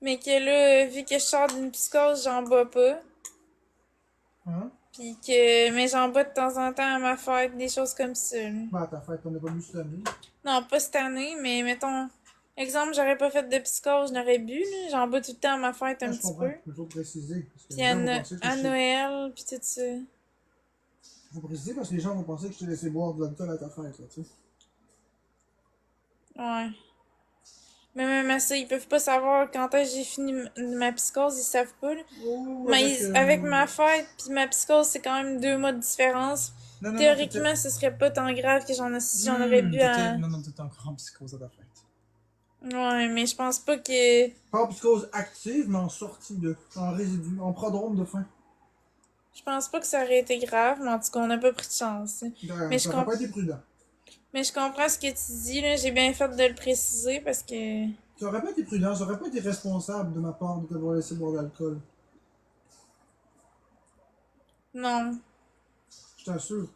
mais que là, vu que je sors d'une psychose, j'en bois pas. Hein? Puis que, mais j'en bois de temps en temps à ma fête, des choses comme ça, là. Bah, ta fête, on n'a pas bu cette année. Non, pas cette année, mais mettons, exemple, j'aurais pas fait de psychose, je l'aurais bu, là. J'en bois tout le temps à ma fête un Je petit comprends. peu. Il faut préciser. Parce que Puis les gens vont penser que à Noël, puis tout ça. faut préciser parce que les gens vont penser que je t'ai laissé boire de l'alcool à ta fête, là, tu sais. Ouais. Mais même à ça, ils peuvent pas savoir quand est-ce que j'ai fini ma psychose, ils savent pas, là. Oh, Mais avec euh, ma fête puis ma psychose, c'est quand même 2 mois de différence. Non, non, non, Théoriquement, ce serait pas tant grave que si j'en aurais bu à... Non, non, t'étais encore en psychose à ta fête. Ouais, mais je pense pas que... Pas en psychose active, mais en sortie de. En résidu. En prodrome de fin. Je pense pas que ça aurait été grave, mais en tout cas, on n'a pas pris de chance, hein. Mais je, Ça aurait pas été prudent. mais je comprends ce que tu dis, là. J'ai bien fait de le préciser parce que... Ça aurait pas été prudent, ça aurait pas été responsable de ma part de t'avoir laissé boire de l'alcool. Non. Je t'assure.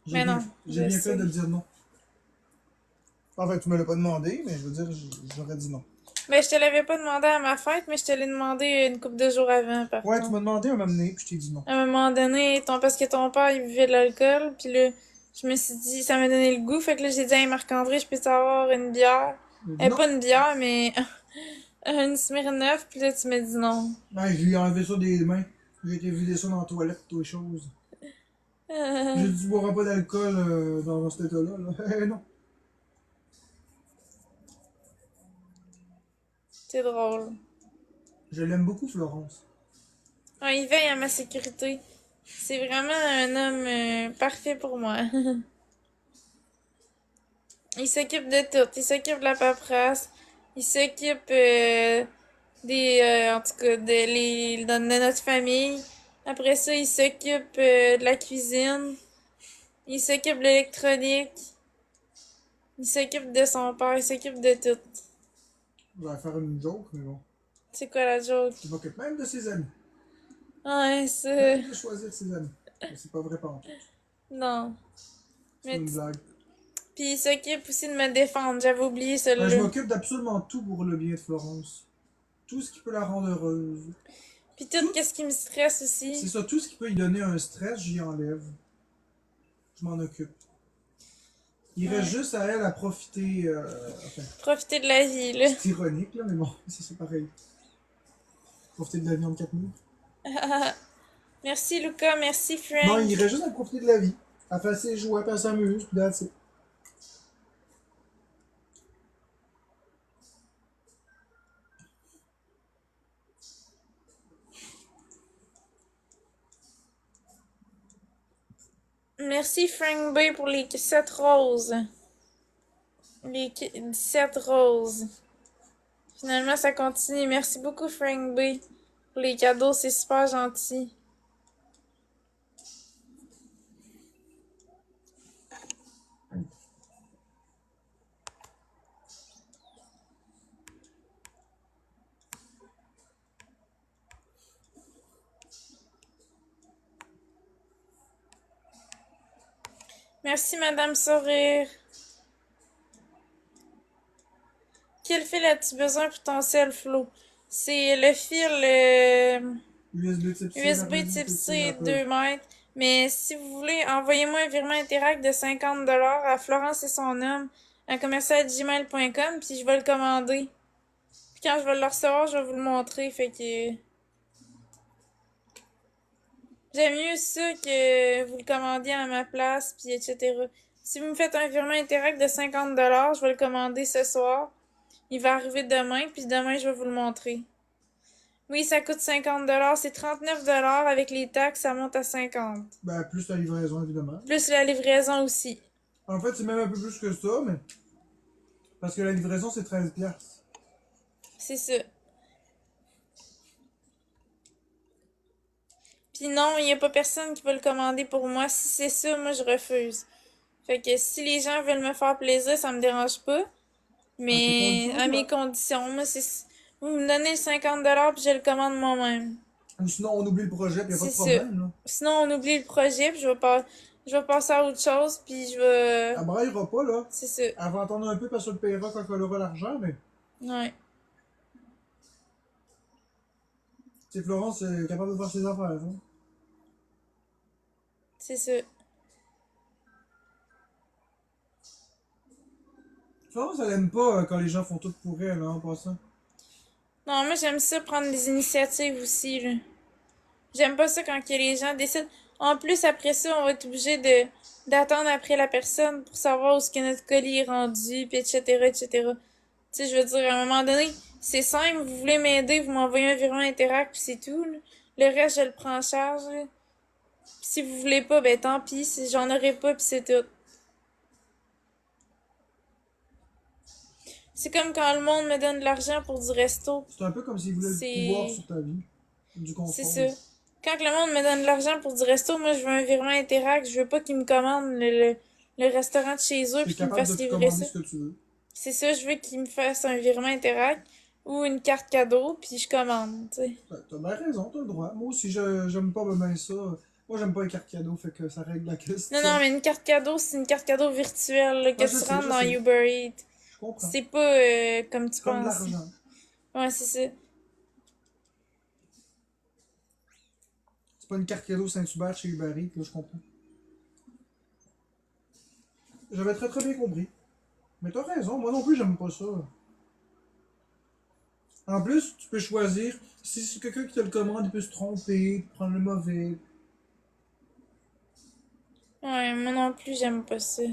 Mais non, J'ai je bien sais. fait de dire non. Enfin, tu me l'as pas demandé, mais je veux dire, j'aurais dit non. Ben, je te l'avais pas demandé à ma fête, mais je te l'ai demandé une couple de jours avant, par Ouais, tu contre. m'as demandé à m'amener, puis je t'ai dit non. À un moment donné, parce que ton père, il buvait de l'alcool, puis là, je me suis dit, ça m'a donné le goût, fait que là, j'ai dit, hey, Marc-André, je peux avoir une bière? J'ai dit non. Pas une bière, mais une Smirnoff, puis là, tu m'as dit non. Ouais, je lui ai enlevé ça des mains. J'ai été vider ça dans la toilette, toutes les choses. J'ai dit, tu boiras pas d'alcool dans cet état-là. Là. Non. C'est drôle. Je l'aime beaucoup, Florence. Ouais, il veille à ma sécurité. C'est vraiment un homme parfait pour moi. Il s'occupe de tout. Il s'occupe de la paperasse. Il s'occupe en tout cas, de notre famille. Après ça, il s'occupe de la cuisine. Il s'occupe de l'électronique. Il s'occupe de son père. Il s'occupe de tout. Je vais faire une joke, mais bon. C'est quoi la joke? Il m'occupe même de ses amis. Ouais, c'est... Même de choisir ses amis. Mais c'est pas vrai, pas en tout. Non. C'est Mais une blague. Puis il s'occupe aussi de me défendre. J'avais oublié Ben, celui-là. je m'occupe d'absolument tout pour le bien de Florence. Tout ce qui peut la rendre heureuse. Puis tout, qu'est-ce qui me stresse C'est aussi. ça, tout ce qui peut lui donner un stress, j'y enlève. Je m'en occupe. Il reste juste à elle à profiter. Enfin, Profiter de la vie, là. c'est ironique, là, mais bon, c'est pareil. Profiter de la vie en 4 minutes. Merci Luca, merci Frank. Non, il reste juste à profiter de la vie. Elle fait ses jouets, puis elle s'amuse, puis that's it. Merci Frank B pour les 7 roses. Les 17 roses. Finalement, ça continue. Merci beaucoup Frank B pour les cadeaux, c'est super gentil. Merci Madame Sourire. Quel fil as-tu besoin pour ton sel Flo? C'est le fil USB type C. USB type C 2 mètres. Mais si vous voulez, envoyez-moi un virement Interact de 50$ à Florence et son homme à commercial@gmail.com, puis je vais le commander. Puis quand je vais le recevoir, je vais vous le montrer. Fait que j'aime mieux ça que vous le commandiez à ma place, puis etc. Si vous me faites un virement Interact de 50$, je vais le commander ce soir. Il va arriver demain, puis demain, je vais vous le montrer. Oui, ça coûte 50$. C'est 39$ avec les taxes, ça monte à 50$. Ben, plus la livraison, évidemment. Plus la livraison aussi. En fait, c'est même un peu plus que ça, mais. Parce que la livraison, c'est 13$. C'est ça. Puis non, il n'y a pas personne qui va le commander pour moi. Si c'est ça, moi, je refuse. Fait que si les gens veulent me faire plaisir, ça me dérange pas. À tes Mais conditions, à toi. mes conditions. Moi, c'est. Vous me donnez le 50$ puis je le commande moi-même. Ou sinon, on oublie le projet, puis y a pas C'est de ça. problème, là. Sinon, on oublie le projet, puis je vais passer à autre chose, puis je vais. Elle braillera pas, là. C'est ça. Elle va attendre un peu parce qu'elle le paiera quand elle aura l'argent, mais. Ouais. Tu sais, Florence est capable de faire ses affaires, hein. C'est ça. Florence, elle aime pas quand les gens font tout pour elle, hein, en passant. Non, moi, j'aime ça prendre des initiatives aussi, là. J'aime pas ça quand que les gens décident. En plus, après ça, on va être obligé de d'attendre après la personne pour savoir où est-ce que notre colis est rendu, puis etc., etc. Tu sais, je veux dire, à un moment donné, c'est simple, vous voulez m'aider, vous m'envoyez un virement Interact, puis c'est tout, là. Le reste, je le prends en charge, là. Puis si vous voulez pas, ben tant pis, j'en aurai pas, puis c'est tout. C'est comme quand le monde me donne de l'argent pour du resto. C'est un peu comme s'il voulait le pouvoir C'est... sur ta vie. Du C'est contrôle. ça. Quand le monde me donne de l'argent pour du resto, moi, je veux un virement Interact. Je veux pas qu'ils me commandent le restaurant de chez eux T'es puis qu'ils me capable de fassent te livrer commander ça. ce que tu veux. C'est ça, je veux qu'ils me fassent un virement Interact ou une carte cadeau puis je commande, tu sais. Ben, t'as bien raison, t'as le droit. Moi aussi, j'aime pas bien ça. Moi, j'aime pas les cartes cadeaux, fait que ça règle la Non, non, question. mais une carte cadeau, c'est une carte cadeau virtuelle là, que Ah, tu rentres je dans sais. Uber Eats. Je comprends. C'est pas comme tu C'est comme de penses. l'argent. Ouais, c'est ça. C'est pas une carte cadeau Saint-Hubert chez Uber Eats, là, je comprends. J'avais très très bien compris. Mais t'as raison, moi non plus, j'aime pas ça. En plus, tu peux choisir. Si c'est quelqu'un qui te le commande, il peut se tromper, prendre le mauvais. Ouais, moi non plus, j'aime pas ça.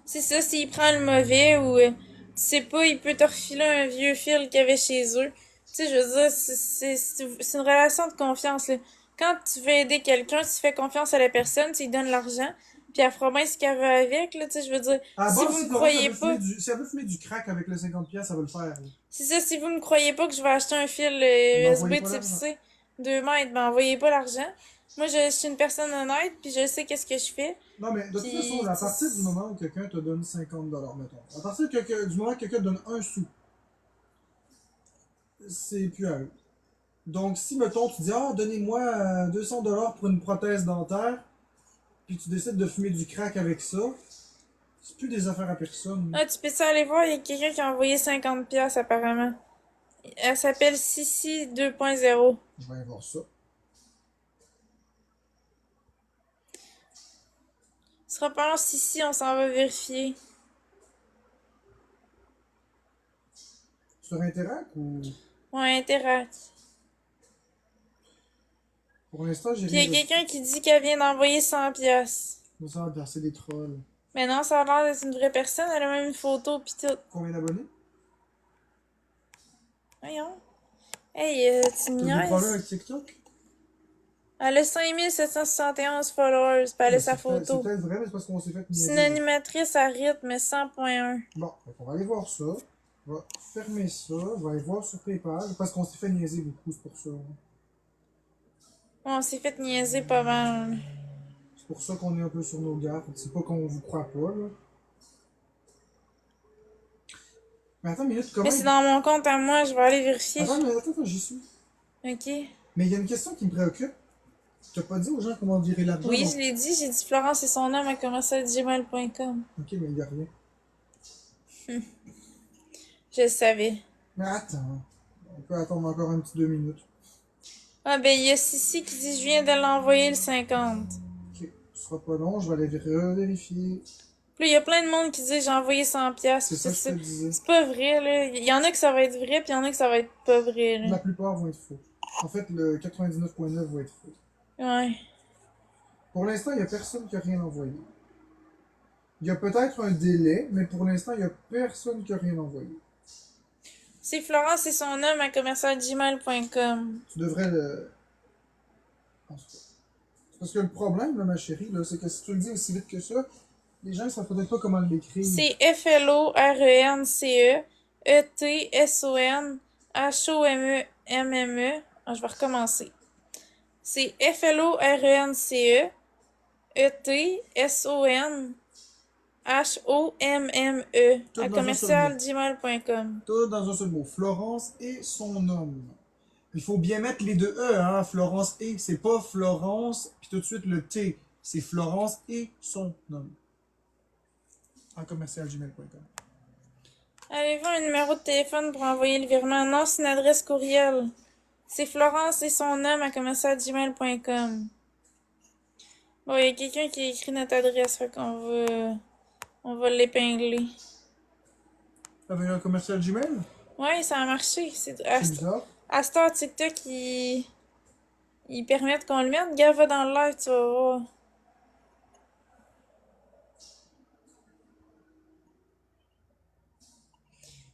C'est ça, s'il prend le mauvais ou tu sais pas, il peut te refiler un vieux fil qu'il y avait chez eux. Tu sais, je veux dire, c'est une relation de confiance, là. Quand tu veux aider quelqu'un, tu fais confiance à la personne, tu lui donnes l'argent, puis elle fera bien ce qu'elle veut avec, là, tu sais, je veux dire, À la si base, vous si me Florence elle croyez veut fumer pas, si elle veut fumer du crack avec le 50$, ça va le faire, là. c'est ça, si vous me croyez pas que je vais acheter un fil N'envoyez USB pas type l'argent. C 2 mètres, ben envoyez pas l'argent. Moi, je suis une personne honnête, puis je sais qu'est-ce que je fais, Non, mais de toute façon, puis là, à partir du moment où quelqu'un te donne 50$, mettons. À partir du moment où quelqu'un te donne un sou, c'est plus à eux. Donc, si, mettons, tu dis, ah, donnez-moi 200$ pour une prothèse dentaire, puis tu décides de fumer du crack avec ça, c'est plus des affaires à personne. ah, tu peux ça aller voir, il y a quelqu'un qui a envoyé 50$ apparemment. Elle s'appelle Sissi 2.0. Je vais aller voir ça. Ce sera pas en Sissi, on s'en va vérifier. Sur Interact ou. Ouais, Interact. Pour l'instant, j'ai Puis il rien y a reçu. quelqu'un qui dit qu'elle vient d'envoyer 100$. Non, ça va verser des trolls. Mais non, ça a l'air d'être une vraie personne, elle a même une photo pis tout. Combien d'abonnés? Voyons. Hey, tu me T'as des problèmes niaises? avec TikTok? Elle a 5771 followers, pis elle a Mais sa c'est photo. peut-être vrai, mais c'est parce qu'on s'est fait C'est une niaiser. animatrice à rythme 100.1. Bon, donc on va aller voir ça. On va fermer ça. On va aller voir sur PayPal. Parce qu'on s'est fait niaiser beaucoup, c'est pour ça. On s'est fait niaiser pas mal. C'est pour ça qu'on est un peu sur nos gardes. C'est pas qu'on vous croit pas, là. Mais attends une minute, comment. Mais c'est dans mon compte à moi, je vais aller vérifier. Attends, j'y suis. Ok. Mais il y a une question qui me préoccupe. Tu t'as pas dit aux gens comment virer l'argent? Oui, donc- je l'ai dit, j'ai dit Florence et son nom à commercialgmail.com. Ok, mais il y a rien. Je le savais. Mais attends. On peut attendre encore un petit 2 minutes. Ah ben, il y a Sissi qui dit je viens de l'envoyer le 50. Ok, ce sera pas long, je vais aller vérifier. Puis là, il y a plein de monde qui dit j'ai envoyé 100 pièces. C'est ça que je te disais. C'est pas vrai, là. Il y en a que ça va être vrai, puis il y en a que ça va être pas vrai, La là. plupart vont être faux. En fait, le 99.9 va être faux. Ouais. Pour l'instant, il n'y a personne qui a rien envoyé. Il y a peut-être un délai, mais pour l'instant, il n'y a personne qui a rien envoyé. C'est Florence et son nom à commercialgmail.com. Tu devrais le. En tout cas. Parce que le problème, là, ma chérie, là, c'est que si tu le dis aussi vite que ça, les gens ne savent peut-être pas comment l'écrire. C'est FLORENCE ETSONHOMME. Ah, je vais recommencer. C'est FLORENCE ETSONHOMME. HOMME Tout à dans un seul mot. commercial@gmail.com. Tout dans un seul mot. Florence et son homme. Il faut bien mettre les deux E, hein. Florence et. C'est pas Florence, puis tout de suite le T. C'est Florence et son homme. À commercial@gmail.com. Avez-vous un numéro de téléphone pour envoyer le virement? Non, c'est une adresse courriel. C'est Florence et son homme à commercial@gmail.com. Bon, il y a quelqu'un qui a écrit notre adresse, fait on va l'épingler. Avec un commercial Gmail? Ouais, ça a marché. C'est bizarre. À cette heure, TikTok, ils permettent qu'on le mette. Gars, va dans le live, tu vas voir.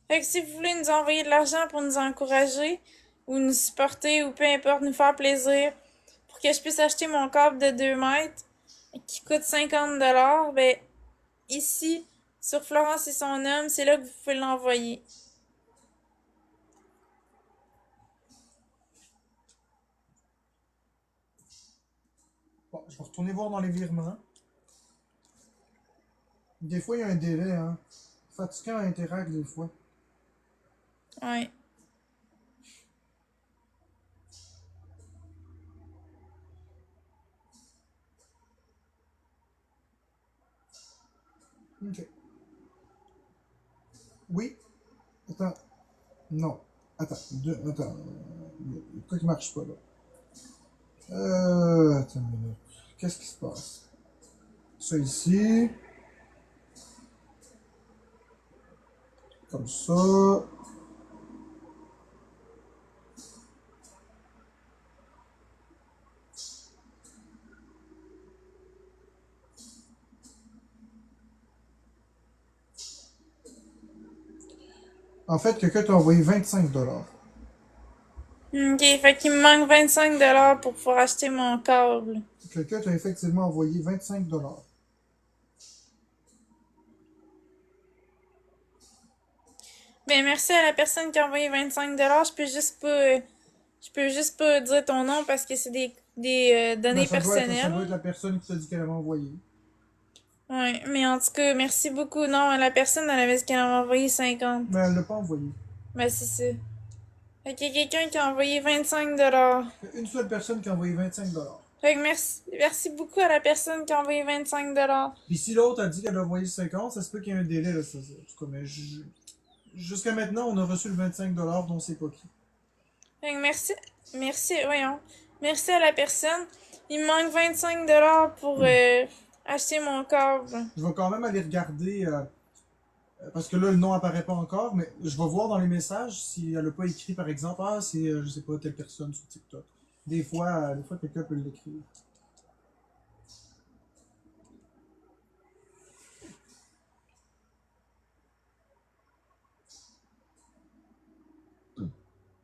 Fait que si vous voulez nous envoyer de l'argent pour nous encourager, ou nous supporter, ou peu importe, nous faire plaisir, pour que je puisse acheter mon câble de 2 mètres, qui coûte 50$, ben, ici, sur Florence et son homme, c'est là que vous pouvez l'envoyer. Bon, je vais retourner voir dans les virements. Des fois, il y a un délai, hein. Fatigant à Interact, des fois. Ouais. Ok. Oui. Attends. Non. Attends. Attends. Quoi qui marche pas, là? Attends une minute. Qu'est-ce qui se passe? Ça ici. Comme ça. En fait, quelqu'un t'a envoyé 25$. Ok, fait qu'il me manque 25$ pour pouvoir acheter mon câble. Quelqu'un t'a effectivement envoyé 25$. Ben, merci à la personne qui a envoyé 25$. Je peux juste pas dire ton nom parce que c'est des Ben, données ça doit personnelles. être la personne qui t'a dit qu'elle avait envoyé. Ouais, mais en tout cas, merci beaucoup. Non, la personne, elle avait dit qu'elle avait envoyé 50. Mais elle l'a pas envoyé. Ben, c'est ça. Fait qu'il y a quelqu'un qui a envoyé 25$. Il y a une seule personne qui a envoyé 25$. Fait que merci beaucoup à la personne qui a envoyé 25$. Puis si l'autre a dit qu'elle a envoyé 50, ça se peut qu'il y ait un délai, là, ça. En tout cas, mais jusqu'à maintenant, on a reçu le 25$, dont c'est pas qui. Fait que voyons. Merci à la personne. Il me manque 25$ pour acheter mon câble. Je vais quand même aller regarder, parce que là, le nom apparaît pas encore, mais je vais voir dans les messages si elle a pas écrit, par exemple, ah, c'est, je sais pas, telle personne sur TikTok. Des fois quelqu'un peut l'écrire.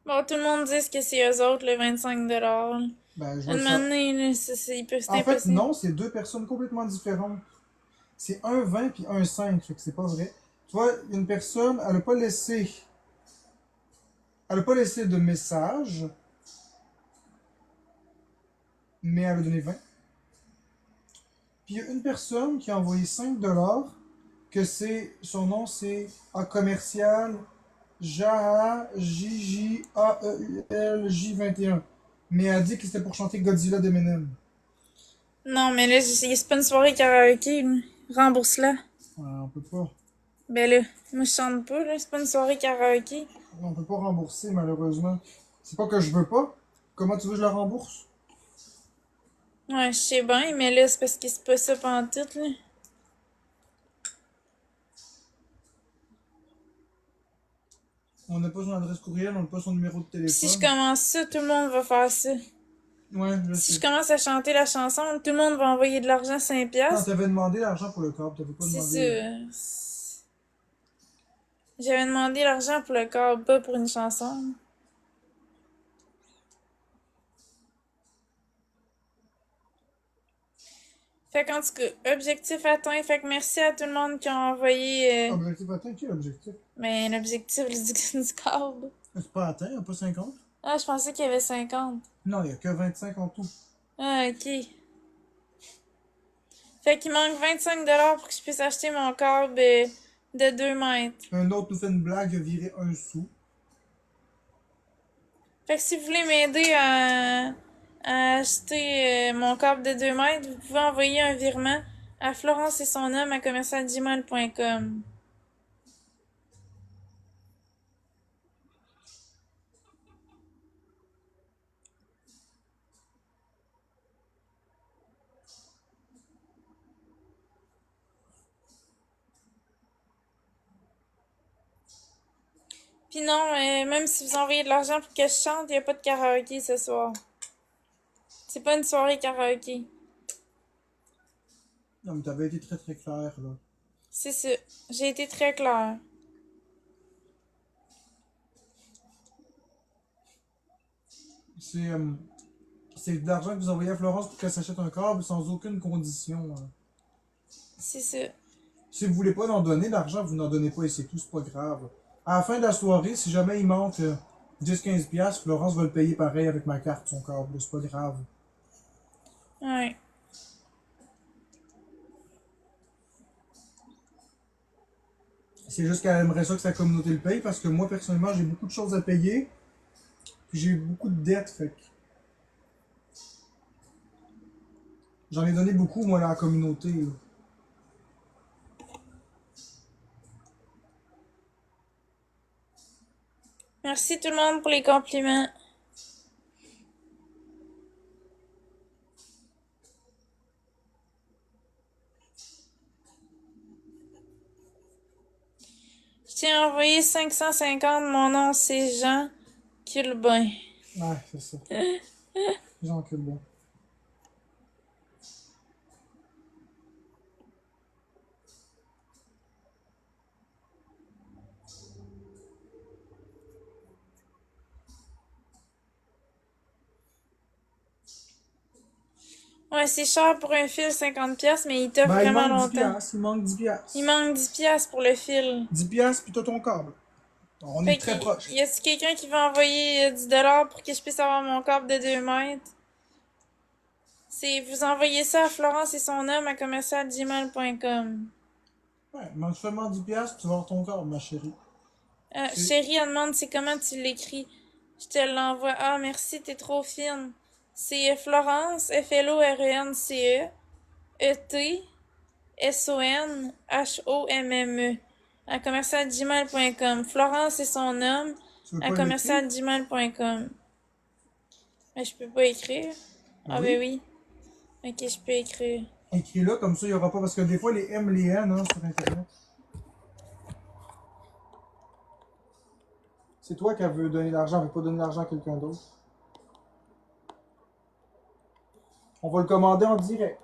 Bon, tout le monde dit que c'est eux autres, le 25$. Ben, je vais Une le savoir. année, là, c'est En fait, impossible. non, c'est deux personnes complètement différentes. C'est un 20 puis un 5, fait que c'est pas vrai. Tu vois, une personne, elle a pas laissé de message, mais elle a donné 20. Puis il y a une personne qui a envoyé 5$, que son nom c'est A commercial Jaha JJAEUL J21. Mais elle a dit que c'était pour chanter Godzilla d'Eminem. Non, mais là, c'est pas une soirée karaoké, là. Rembourse-la. On peut pas. Ben là, moi je chante pas, là. C'est pas une soirée karaoké. On peut pas rembourser malheureusement. C'est pas que je veux pas. Comment tu veux que je la rembourse? Ouais, je sais bien, mais là, c'est parce que c'est pas ça pantoute, là. On n'a pas son adresse courriel, on n'a pas son numéro de Pis si je téléphone. commence ça, tout le monde va faire ça. Ouais, je Si je sais. commence à chanter la chanson, tout le monde va envoyer de l'argent 5 Non, piastres. t'avais demandé l'argent pour le câble, t'avais pas C'est demandé. ça. J'avais demandé l'argent pour le corps, pas pour une chanson. Fait qu'en tout cas, objectif atteint. Fait que merci à tout le monde qui a envoyé. Objectif atteint, quel objectif? Mais l'objectif du câble. C'est pas atteint, il a pas 50? Ah, je pensais qu'il y avait 50. Non, il y a que 25 en tout. Ah, ok. Fait qu'il manque 25$ pour que je puisse acheter mon câble de 2 mètres. Un autre nous fait une blague, il a viré 1 sou. Fait que si vous voulez m'aider à acheter mon câble de 2 mètres, vous pouvez envoyer un virement à Florence et son homme à commercialgmail.com. Puis non, même si vous envoyez de l'argent pour que je chante, il n'y a pas de karaoké ce soir. C'est pas une soirée karaoké. Non, mais t'avais été très très clair, là. C'est ça. J'ai été très claire. C'est de l'argent que vous envoyez à Florence pour qu'elle s'achète un câble sans aucune condition. C'est ça. Si vous voulez pas en donner l'argent, vous n'en donnez pas et c'est tout, c'est pas grave. À la fin de la soirée, si jamais il manque 10-15$, Florence va le payer pareil avec ma carte, son câble, c'est pas grave. Ouais. C'est juste qu'elle aimerait ça que sa communauté le paye parce que moi, personnellement, j'ai beaucoup de choses à payer. Puis j'ai beaucoup de dettes, fait que j'en ai donné beaucoup, moi, à la communauté, là. Merci tout le monde pour les compliments. Je tiens à envoyer 550. Mon nom, c'est Jean Culbain. Ouais, c'est ça. Jean Culbain. Ouais, c'est cher pour un fil, 50$, mais il t'offre Ben, il vraiment manque 10 longtemps. piastres, il manque 10 piastres. Il manque 10$ pour le fil. 10 piastres, puis t'as ton câble. On Fait est très proche. y a-t-il quelqu'un qui va envoyer 10$ pour que je puisse avoir mon câble de 2 mètres? C'est, vous envoyez ça à Florence et son homme à commercialgmail.com. Ouais, il manque seulement 10 piastres, tu vas avoir ton câble, ma chérie. Chérie, elle demande c'est comment tu l'écris. Je te l'envoie. Ah, merci, t'es trop fine. C'est Florence, Florence, E-T, SONHOMME, à commercialgmail.com. Florence et son homme, Tu veux à pas l'écrire? commercialgmail.com. Mais je peux pas écrire. Ah, ben oui. Ok, je peux écrire. Écris-le, comme ça, il n'y aura pas, parce que des fois, les M, les N, hein, sur Internet. C'est toi qui veut donner l'argent, elle veut pas donner l'argent à quelqu'un d'autre. On va le commander en direct.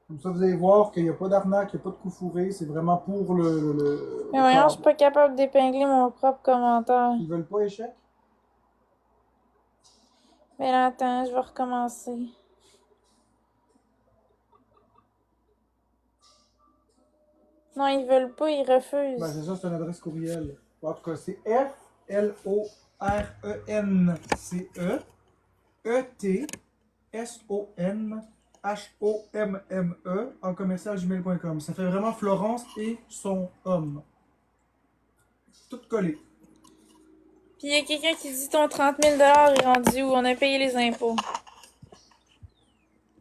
Comme ça, vous allez voir qu'il n'y a pas d'arnaque, il n'y a pas de coup fourré, c'est vraiment pour Mais voyons, je suis câble. pas capable d'épingler mon propre commentaire. Ils veulent pas échec? Mais là, attends, je vais recommencer. Non, ils veulent pas, ils refusent. Ben, c'est ça, c'est une adresse courriel. En tout cas, c'est F-L-O-R-E-N-C-E E-T-S-O-N-H-O-M-M-E en commercialgmail.com. Ça fait vraiment Florence et son homme. Tout collé. Puis il y a quelqu'un qui dit ton 30 000$ est rendu où? On a payé les impôts.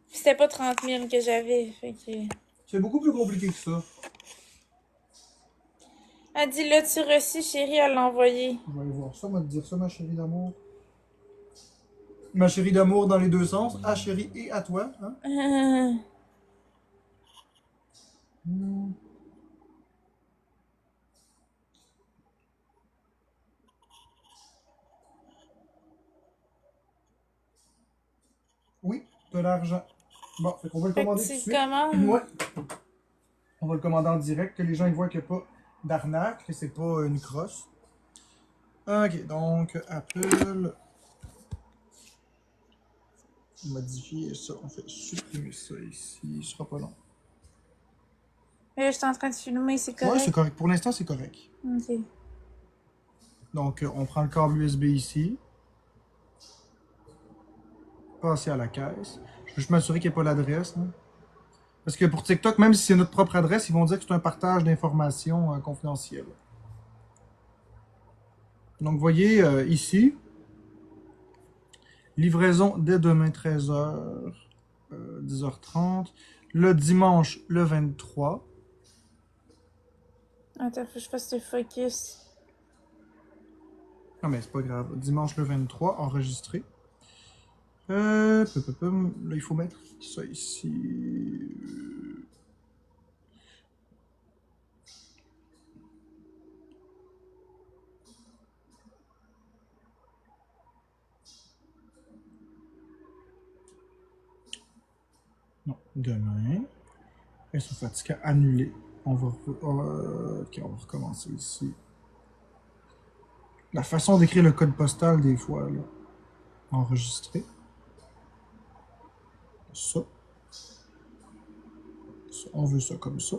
Puis c'était pas 30 000 que j'avais, fait que... C'est beaucoup plus compliqué que ça. Elle dit, l'as-tu reçu, chérie, elle l'a envoyé. Je vais aller voir ça, on va te dire ça, ma chérie d'amour. Ma chérie d'amour dans les deux sens, à chérie et à toi. Hein? Oui, de l'argent. Bon, fait qu'on va le Fait que commander tu tout de le suite. commandes. Ouais. On va le commander en direct, que les gens ils voient qu'il n'y a pas d'arnaque, que c'est pas une crosse. Ok, donc Apple. Modifier ça, on fait supprimer ça ici, ce sera pas long. Mais là, je suis en train de filmer, c'est Ouais, correct? c'est correct. Pour l'instant, c'est correct. Ok. Donc, on prend le câble USB ici. passer à la caisse. Je veux juste m'assurer qu'il n'y a pas l'adresse. Hein. Parce que pour TikTok, même si c'est notre propre adresse, ils vont dire que c'est un partage d'informations confidentielles. Donc, vous voyez ici, livraison dès demain 13h, 10h30. Le dimanche, le 23. Attends, faut que je fasse le focus. Non, mais c'est pas grave. Dimanche le 23, enregistré. Là, il faut mettre ça ici. Non, demain. Elles sont fatiguées à annuler. On va, ok, on va recommencer ici. La façon d'écrire le code postal, des fois, là. Enregistrer. Ça. Ça. On veut ça comme ça.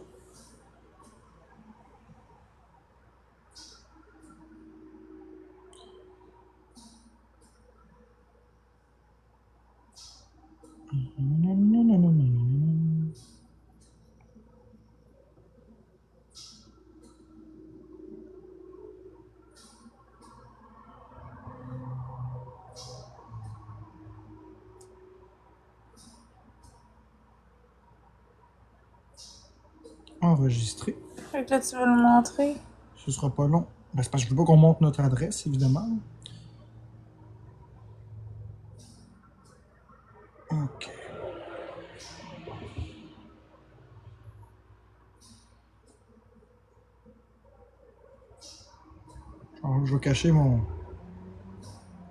Enregistrer. Fait que là, tu vas le montrer. Ce sera pas long. Ben, c'est parce que je veux pas qu'on montre notre adresse, évidemment. OK. Alors, je vais cacher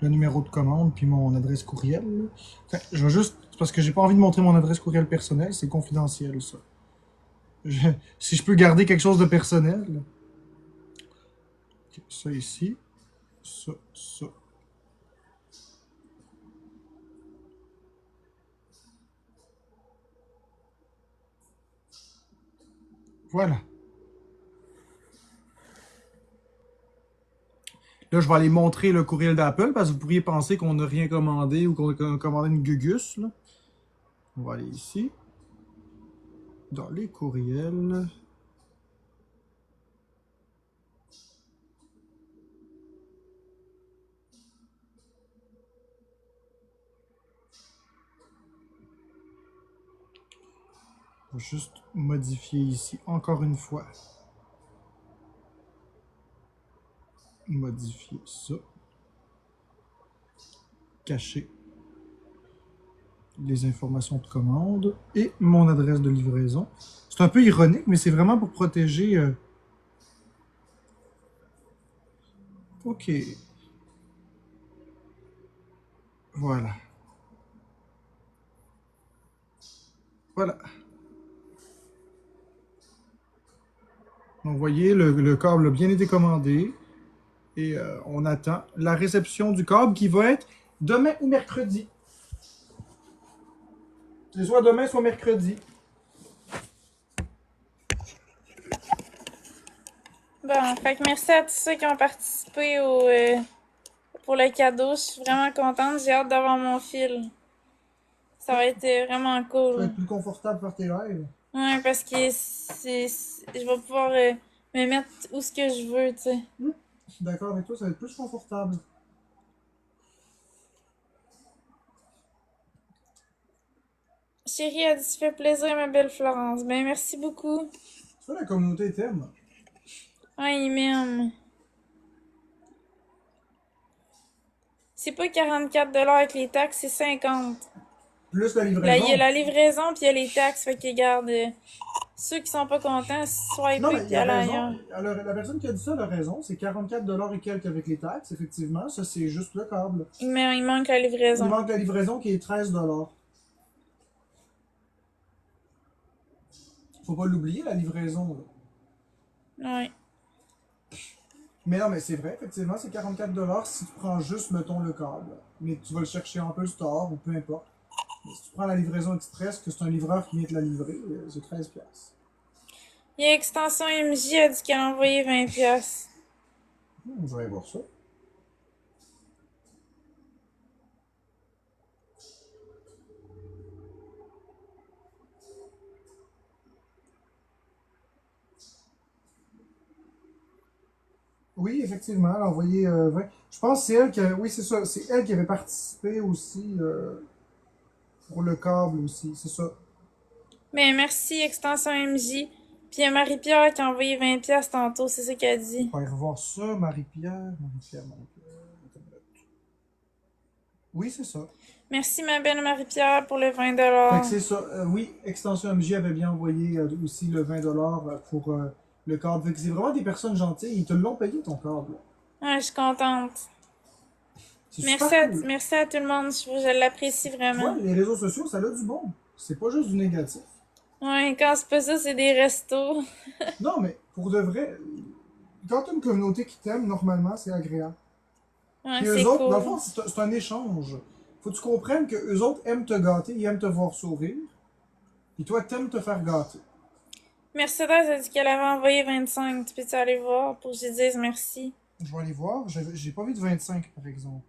le numéro de commande puis mon adresse courriel. Enfin, je vais juste... C'est parce que j'ai pas envie de montrer mon adresse courriel personnelle. C'est confidentiel, ça. Si je peux garder quelque chose de personnel. Okay, ça ici. Ça, ça. Voilà. Là, je vais aller montrer le courriel d'Apple parce que vous pourriez penser qu'on n'a rien commandé ou qu'on a commandé une gugus. Là. On va aller ici. Dans les courriels. On va juste modifier ici encore une fois. Modifier ça. Cacher les informations de commande et mon adresse de livraison. C'est un peu ironique, mais c'est vraiment pour protéger... OK. Voilà. Voilà. Donc, vous voyez, le câble a bien été commandé. Et on attend la réception du câble qui va être demain ou mercredi. C'est soit demain, soit mercredi. Bon, fait que merci à tous ceux qui ont participé pour le cadeau. Je suis vraiment contente. J'ai hâte d'avoir mon fil. Ça va être vraiment Ça va cool. être plus confortable pour tes lives. Ouais, parce que je vais pouvoir me mettre où ce que je veux, tu sais. Je suis d'accord avec toi, ça va être plus confortable. Chérie a dit, ça fait plaisir, ma belle Florence. Ben, merci beaucoup. Ça, la communauté t'aime. Ouais, il m'aime. C'est pas 44$ avec les taxes, c'est 50$. Plus la Là, livraison. il y a la livraison, puis il y a les taxes. Fait que, regarde, ceux qui sont pas contents, Non, mais swiper, il puis a aller raison. ailleurs. Alors, la personne qui a dit ça, elle a raison. C'est 44$ et quelques avec les taxes, effectivement. Ça, c'est juste le câble. Mais il manque la Il livraison. manque la livraison qui est 13$. Faut pas l'oublier, la livraison. Là. Ouais. Mais non, mais c'est vrai, effectivement, c'est 44$ si tu prends juste, mettons, le câble. Mais tu vas le chercher en peu le store ou peu importe. Mais si tu prends la livraison express, que c'est un livreur qui vient te la livrer, c'est 13$. Il y a Extension MJ a dit qu'elle a envoyé 20$. Je vais aller voir ça. Oui, effectivement, elle a envoyé 20. Je pense que c'est elle qui a... Oui, c'est ça. C'est elle qui avait participé aussi pour le câble aussi. C'est ça. Mais merci, Extension MJ. Puis il y a Marie-Pierre qui a envoyé 20 pièces tantôt, c'est ça qu'elle dit. On va aller revoir ça, Marie-Pierre. Marie-Pierre, Marie-Pierre. Oui, c'est ça. Merci, ma belle Marie-Pierre, pour le Fait que 20$. c'est ça. Oui, Extension MJ avait bien envoyé aussi le 20$ pour le câble. Fait que c'est vraiment des personnes gentilles. Ils te l'ont payé ton câble. Ouais, je suis contente. C'est super cool. Merci à tout le monde, je l'apprécie Tu vois, vraiment. les réseaux sociaux, ça a du bon. C'est pas juste du négatif. Ouais, quand c'est pas ça, c'est des restos. Non, mais pour de vrai, quand tu as une communauté qui t'aime, normalement, c'est agréable. Ouais, Puis eux c'est autres, dans le cool. fond, c'est un échange. Faut que tu comprennes que eux autres aiment te gâter, ils aiment te voir sourire. Puis toi, t'aimes te faire gâter. Mercedes a dit qu'elle avait envoyé 25. Tu peux-tu aller voir pour que je dise merci? Je vais aller voir. J'ai pas vu de 25, par exemple.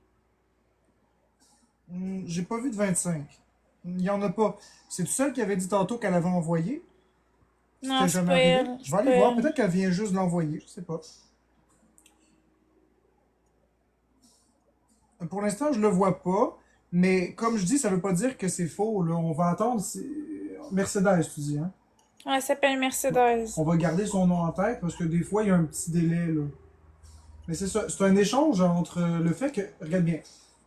J'ai pas vu de 25. Il y en a pas. C'est tout seul qui avait dit tantôt qu'elle avait envoyé. Non, C'était c'est jamais pas arrivé. elle. Je vais C'est aller pas voir. elle. Peut-être qu'elle vient juste de l'envoyer. Je sais pas. Pour l'instant, je le vois pas. Mais comme je dis, ça veut pas dire que c'est faux. Là. On va attendre. Mercedes, tu dis, hein? Ouais, elle s'appelle Mercedes. On va garder son nom en tête parce que des fois, il y a un petit délai. Là. Mais c'est ça. C'est un échange entre le fait que, regarde bien,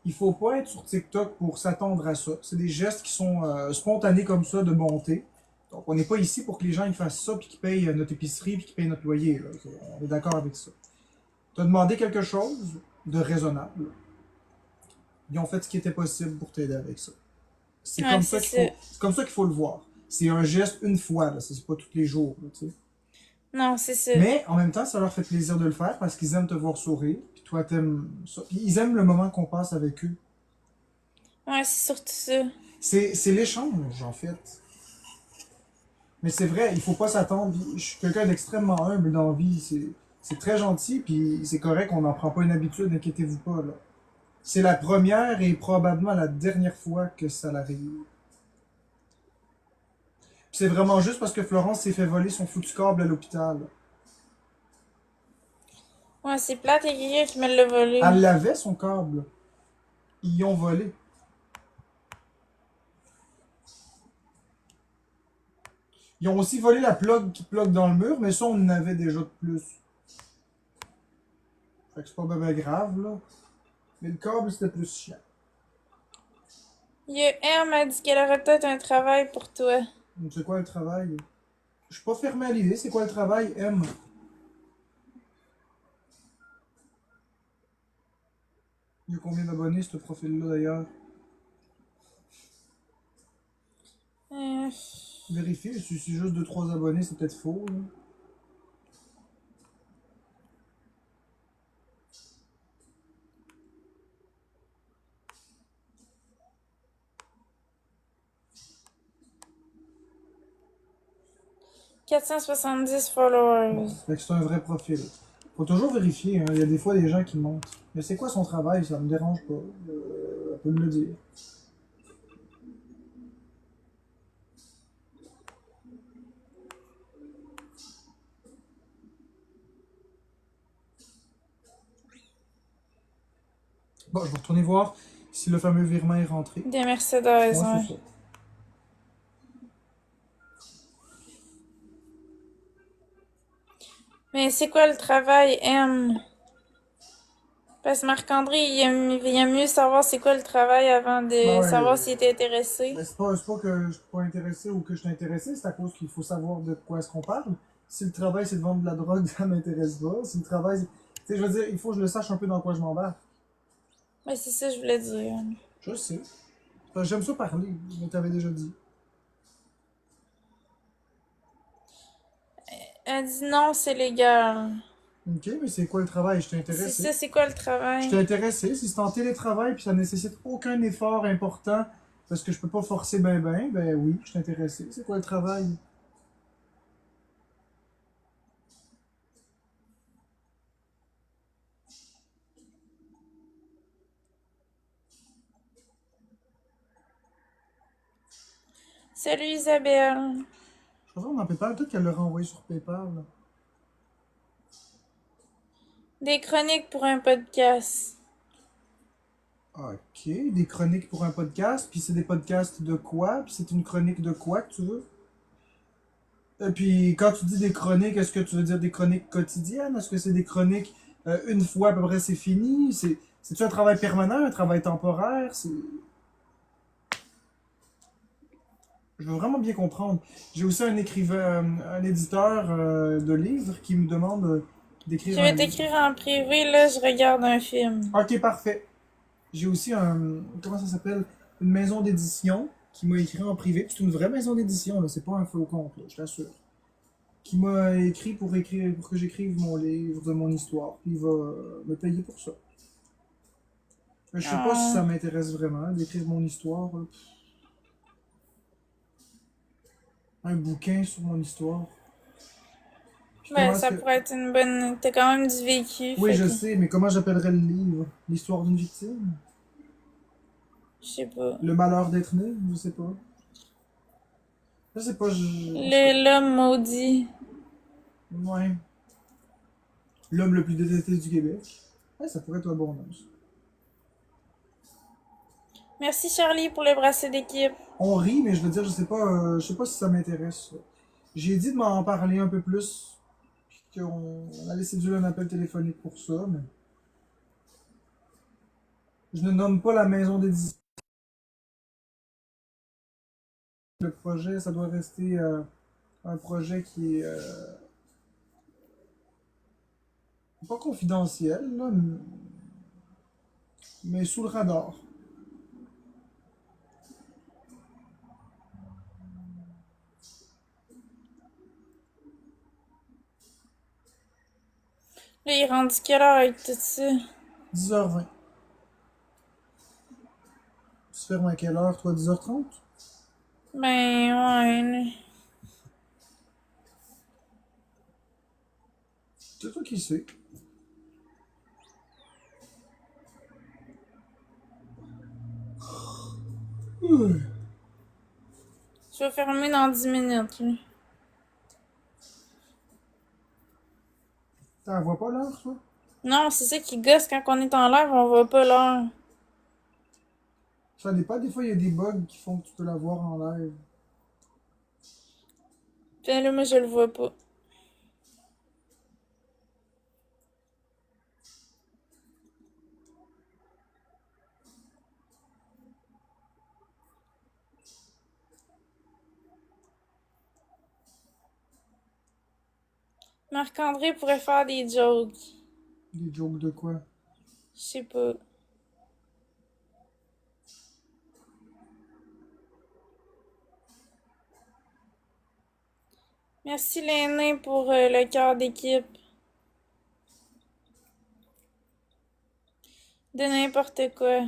il faut pas être sur TikTok pour s'attendre à ça. C'est des gestes qui sont spontanés comme ça, de bonté. Donc, on n'est pas ici pour que les gens ils fassent ça, puis qu'ils payent notre épicerie, puis qu'ils payent notre loyer. Là. On est d'accord avec ça. Tu as demandé quelque chose de raisonnable. Ils ont fait ce qui était possible pour t'aider avec ça. C'est Ouais, comme c'est ça qu'il ça. faut, c'est comme ça qu'il faut le voir. C'est un geste une fois, là. C'est pas tous les jours, là, tu sais. Non, c'est ça. Mais en même temps, ça leur fait plaisir de le faire parce qu'ils aiment te voir sourire. Puis toi, t'aimes ça. Puis ils aiment le moment qu'on passe avec eux. Ouais, c'est surtout ça. C'est l'échange, en fait. Mais c'est vrai, il faut pas s'attendre. Je suis quelqu'un d'extrêmement humble dans la vie. C'est très gentil, puis c'est correct, on n'en prend pas une habitude, inquiétez-vous pas, là. C'est la première et probablement la dernière fois que ça l'arrive. Puis c'est vraiment juste parce que Florence s'est fait voler son foutu câble à l'hôpital. Ouais, c'est plate, il y a quelqu'un qui me l'a volé. Elle l'avait, son câble. Ils y ont volé. Ils ont aussi volé la plug qui plug dans le mur, mais ça, on en avait déjà de plus. Fait que c'est pas bien grave, là. Mais le câble, c'était plus chiant. Il y a M a dit qu'elle aurait peut-être un travail pour toi. C'est quoi le travail? Je suis pas fermé à l'idée. C'est quoi le travail, M? Il y a combien d'abonnés, ce profil-là, d'ailleurs? Euh, Vérifier, si c'est juste 2-3 abonnés, c'est peut-être faux, là. « 470 followers. Fait que c'est un vrai profil. Faut toujours vérifier, hein. Il y a des fois des gens qui mentent. Mais c'est quoi son travail? Ça me dérange pas. Elle peut me le dire. Bon, je vais retourner voir si le fameux virement est rentré. Des Mercedes, Ouais, ouais. c'est ça. Mais c'est quoi le travail, M? Parce que Marc-André, il aime mieux savoir c'est quoi le travail avant Ben de ouais, savoir s'il était intéressé. ben c'est pas que je suis pas intéressé ou que je suis intéressé, c'est à cause qu'il faut savoir de quoi est-ce qu'on parle. Si le travail c'est de vendre de la drogue, ça m'intéresse pas. Si le travail, tu sais, je veux dire, il faut que je le sache un peu dans quoi je m'embarque. Ouais, c'est ça que je voulais dire. Je sais. Enfin, j'aime ça parler, mais t'avais déjà dit. Elle dit non, c'est légal. Ok, mais c'est quoi le travail? Je t'ai C'est intéressé. ça, c'est quoi le Je travail? t'ai intéressé. Si c'est en télétravail puis ça nécessite aucun effort important parce que je peux pas forcer ben oui, je t'ai intéressé. C'est quoi le travail? Salut Isabelle. Je pense qu'on en PayPal, peut-être qu'elle l'a renvoyé sur PayPal. Des chroniques pour un podcast. Ok, des chroniques pour un podcast, puis c'est des podcasts de quoi? Puis c'est une chronique de quoi que tu veux? Et puis quand tu dis des chroniques, est-ce que tu veux dire des chroniques quotidiennes? Est-ce que c'est des chroniques une fois à peu près c'est fini? C'est-tu un travail permanent, un travail temporaire? Je veux vraiment bien comprendre. J'ai aussi un écrivain, un éditeur de livres qui me demande Je d'écrire un vais livre. t'écrire en privé, là, je regarde un film. Ok, parfait. J'ai aussi comment ça s'appelle? Une maison d'édition qui m'a écrit en privé. C'est une vraie maison d'édition, là. C'est pas un faux compte, là, je t'assure. Qui m'a écrit pour que j'écrive mon livre de mon histoire. Puis il va me payer pour ça. Mais je sais pas si Oh. ça m'intéresse vraiment d'écrire mon histoire. Là. Un bouquin sur mon histoire. Puis Ben, comment est-ce ça que... pourrait être une bonne... T'as quand même du vécu, Oui, fait je que... sais, mais comment j'appellerais le livre? L'histoire d'une victime? Je sais pas. Le malheur d'être né? Je sais pas. Je sais pas, en tout cas. L'homme maudit. Ouais. L'homme le plus détesté du Québec. Ouais, ça pourrait être un bon nom, ça. Merci Charlie pour le bracelet d'équipe. On rit, mais je veux dire, je sais pas si ça m'intéresse. Ça. J'ai dit de m'en parler un peu plus, puis qu'on allait séduire un appel téléphonique pour ça, mais je ne nomme pas la maison d'édition. Le projet, ça doit rester un projet qui est pas confidentiel, là, mais sous le radar. Là, il est rendu quelle heure avec tout ça? 10h20. Tu fermes à quelle heure, toi, 10h30? Ben, ouais, là. C'est toi qui sais. Je vais fermer dans 10 minutes, là. T'en vois pas l'heure, toi? Non, c'est ça qui gosse quand on est en live, on voit pas l'heure. Ça dépend, des fois, il y a des bugs qui font que tu peux la voir en live. Puis là, moi, je le vois pas. Marc-André pourrait faire des jokes. Des jokes de quoi? Je sais pas. Merci l'aîné pour le cœur d'équipe. De n'importe quoi.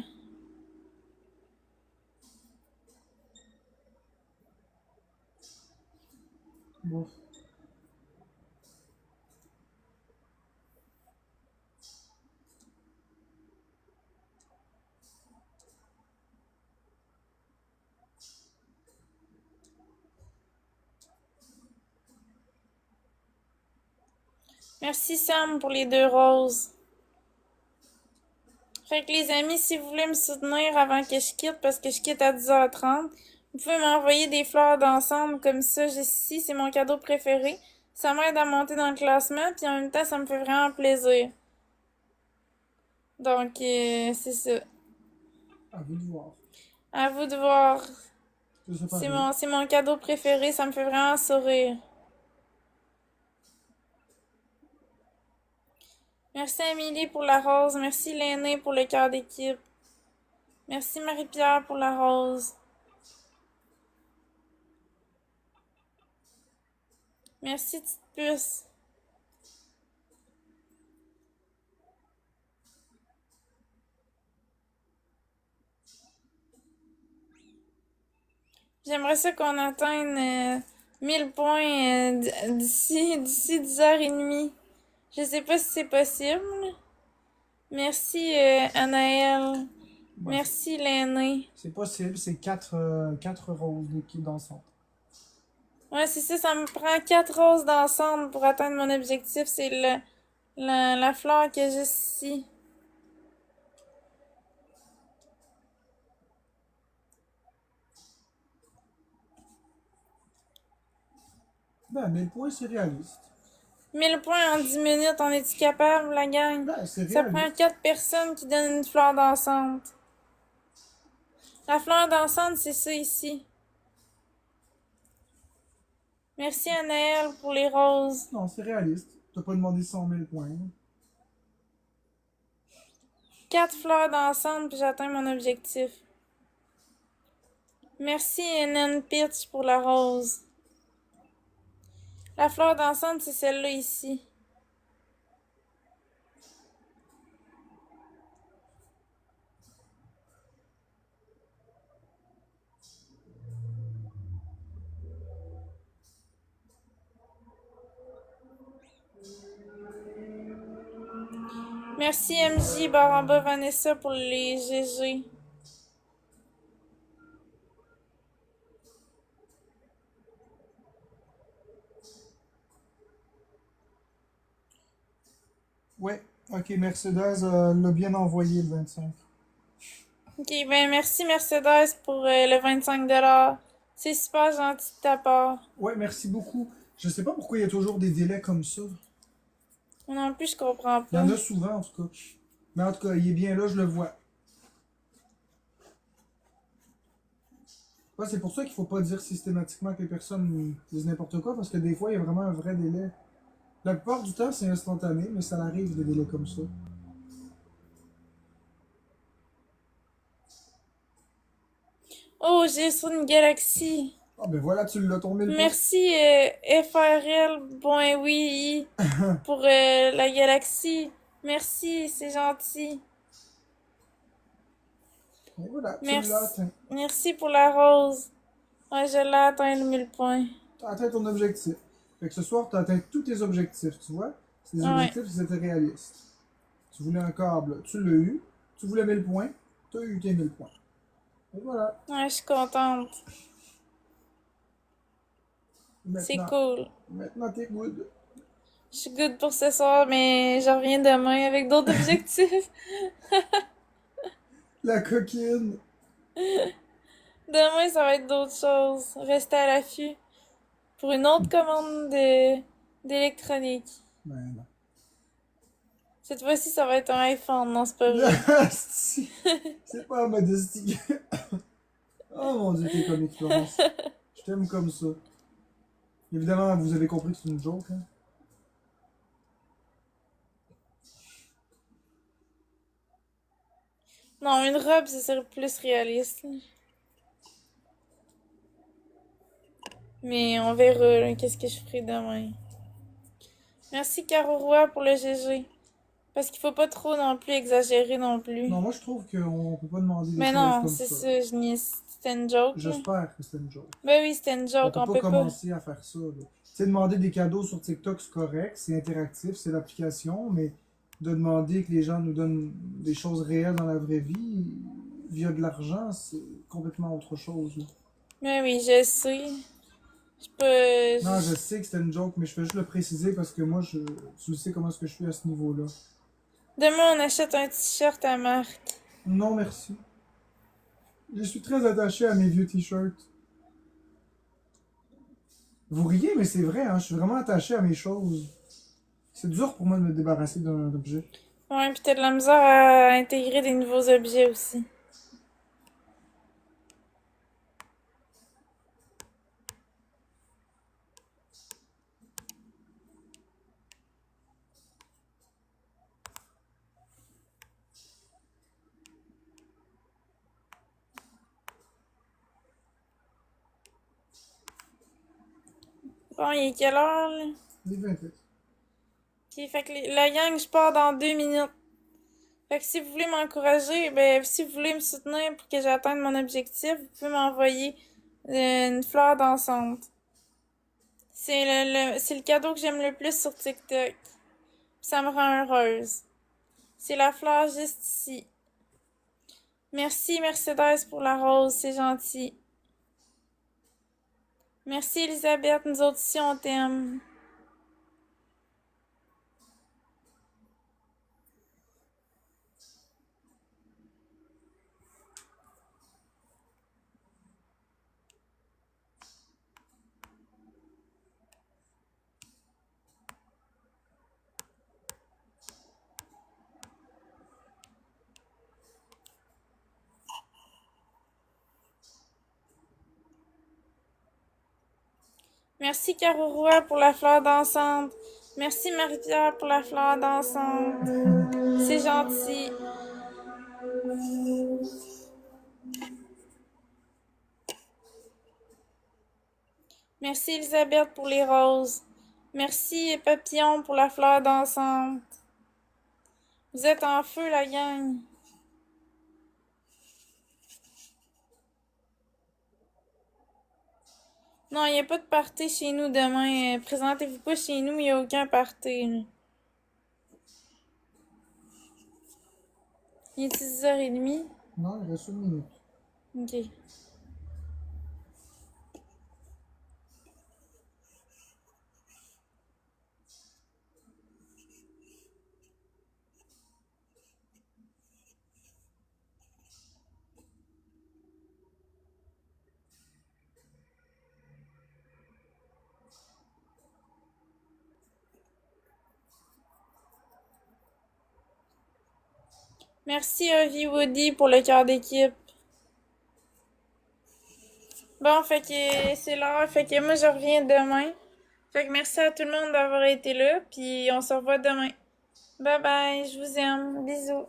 Bon. Merci Sam pour les 2 roses. Fait que les amis, si vous voulez me soutenir avant que je quitte, parce que je quitte à 10h30, vous pouvez m'envoyer des fleurs d'ensemble comme ça. Ici, c'est mon cadeau préféré. Ça m'aide à monter dans le classement, puis en même temps, ça me fait vraiment plaisir. Donc, c'est ça. À vous de voir. À vous de voir. C'est pareil. C'est mon cadeau préféré, ça me fait vraiment sourire. Merci Amélie pour la rose. Merci l'aîné pour le cœur d'équipe. Merci Marie-Pierre pour la rose. Merci petite puce. J'aimerais ça qu'on atteigne 1000 points d'ici 10h30. Je sais pas si c'est possible. Merci Anaëlle. Ouais, Merci l'aîné. c'est possible, c'est quatre roses d'équipe d'ensemble. Ouais, c'est ça, ça me prend 4 roses d'ensemble pour atteindre mon objectif. C'est La fleur qui est juste ici. Ben, 1000 points, c'est réaliste. 1000 points en 10 minutes, on est-tu capable, la gang? Ben, c'est Ça prend réaliste. 4 personnes qui donnent une fleur dansante. La fleur dansante, c'est ça ici. Merci Anaël pour les roses. Non, c'est réaliste. T'as pas demandé 100 000 points. 4 fleurs dansantes, puis j'atteins mon objectif. Merci NN Pitch pour la rose. La fleur dansante, c'est celle-là ici. Merci MJ Baramba Vanessa pour les GG. Ouais, ok, Mercedes l'a bien envoyé le 25. Ok, ben merci Mercedes pour le 25$. C'est super gentil de ta part. Ouais, merci beaucoup. Je sais pas pourquoi il y a toujours des délais comme ça. Moi non plus, je comprends Il y pas. en a souvent, en tout cas. Mais en tout cas, il est bien là, je le vois. Ouais, c'est pour ça qu'il faut pas dire systématiquement que les personnes disent n'importe quoi, parce que des fois, il y a vraiment un vrai délai. La plupart du temps, c'est instantané, mais ça arrive des délais comme ça. Oh, j'ai sur une galaxie. Ah ben voilà, tu l'as tombé le point. Merci FRL, bon oui, pour la galaxie. Merci, c'est gentil. Et voilà, tu Merci. l'as atteint. Merci pour la rose. Ouais, je l'ai atteint le 1000 points. Tu as atteint ton objectif. Fait que ce soir, tu as atteint tous tes objectifs, tu vois. C'est des Ouais. objectifs qui étaient réalistes. Tu voulais un câble, tu l'as eu. Tu voulais 1000 points, tu as eu tes 1000 points. Et voilà. Ouais, je suis contente. C'est Maintenant, cool. maintenant t'es good. Je suis good pour ce soir, mais je reviens demain avec d'autres objectifs. La coquine. Demain, ça va être d'autres choses. Restez à l'affût pour une autre commande d'électronique. Ben non. Cette fois-ci, ça va être un iPhone, non, c'est pas vrai. C'est pas modestie. Oh mon dieu, t'es comique, Florence. Je t'aime comme ça. Évidemment, vous avez compris que c'est une joke, hein. Non, une robe, ce serait plus réaliste. Là. Mais on verra là, qu'est-ce que je ferai demain. Merci Caro Roy pour le GG. Parce qu'il faut pas trop non plus exagérer non plus. Non, moi je trouve qu'on peut pas demander des Mais choses non, comme c'est ça. ça, je nie. C'était une joke. Là. J'espère que c'était une joke. Ben oui, c'était une joke, On on peut pas peut pas. commencer à faire ça. Tu sais, demander des cadeaux sur TikTok, c'est correct, c'est interactif, c'est l'application, mais de demander que les gens nous donnent des choses réelles dans la vraie vie via de l'argent, c'est complètement autre chose. Là. Ben oui, je sais. Je peux. Non, je sais que c'était une joke, mais je fais juste le préciser parce que moi, tu sais comment est-ce que je suis à ce niveau-là. Demain, on achète un t-shirt à marque. Non, merci. Je suis très attaché à mes vieux t-shirts. Vous riez, mais c'est vrai, hein, je suis vraiment attaché à mes choses. C'est dur pour moi de me débarrasser d'un objet. Ouais, pis t'as de la misère à intégrer des nouveaux objets aussi. Bon, il est quelle heure, là? Les 28. Ok, fait que la gang, je pars dans 2 minutes. Fait que si vous voulez m'encourager, ben, si vous voulez me soutenir pour que j'atteigne mon objectif, vous pouvez m'envoyer une fleur dansante. C'est le cadeau que j'aime le plus sur TikTok. Ça me rend heureuse. C'est la fleur juste ici. Merci Mercedes pour la rose, c'est gentil. Merci Elisabeth, nous autres ici on t'aime. Merci Carouroua pour la fleur dansante. Merci Marie-Pierre pour la fleur dansante. C'est gentil. Merci Elisabeth pour les roses. Merci Papillon pour la fleur dansante. Vous êtes en feu la gang. Non, il n'y a pas de party chez nous demain. Présentez-vous pas chez nous, il n'y a aucun party. Là. Il est 6h30. Non, il reste une minute. Ok. Merci Ovi Woody pour le cœur d'équipe. Bon, fait que c'est l'heure. Fait que moi, je reviens demain. Fait que merci à tout le monde d'avoir été là. Puis on se revoit demain. Bye bye, je vous aime. Bisous.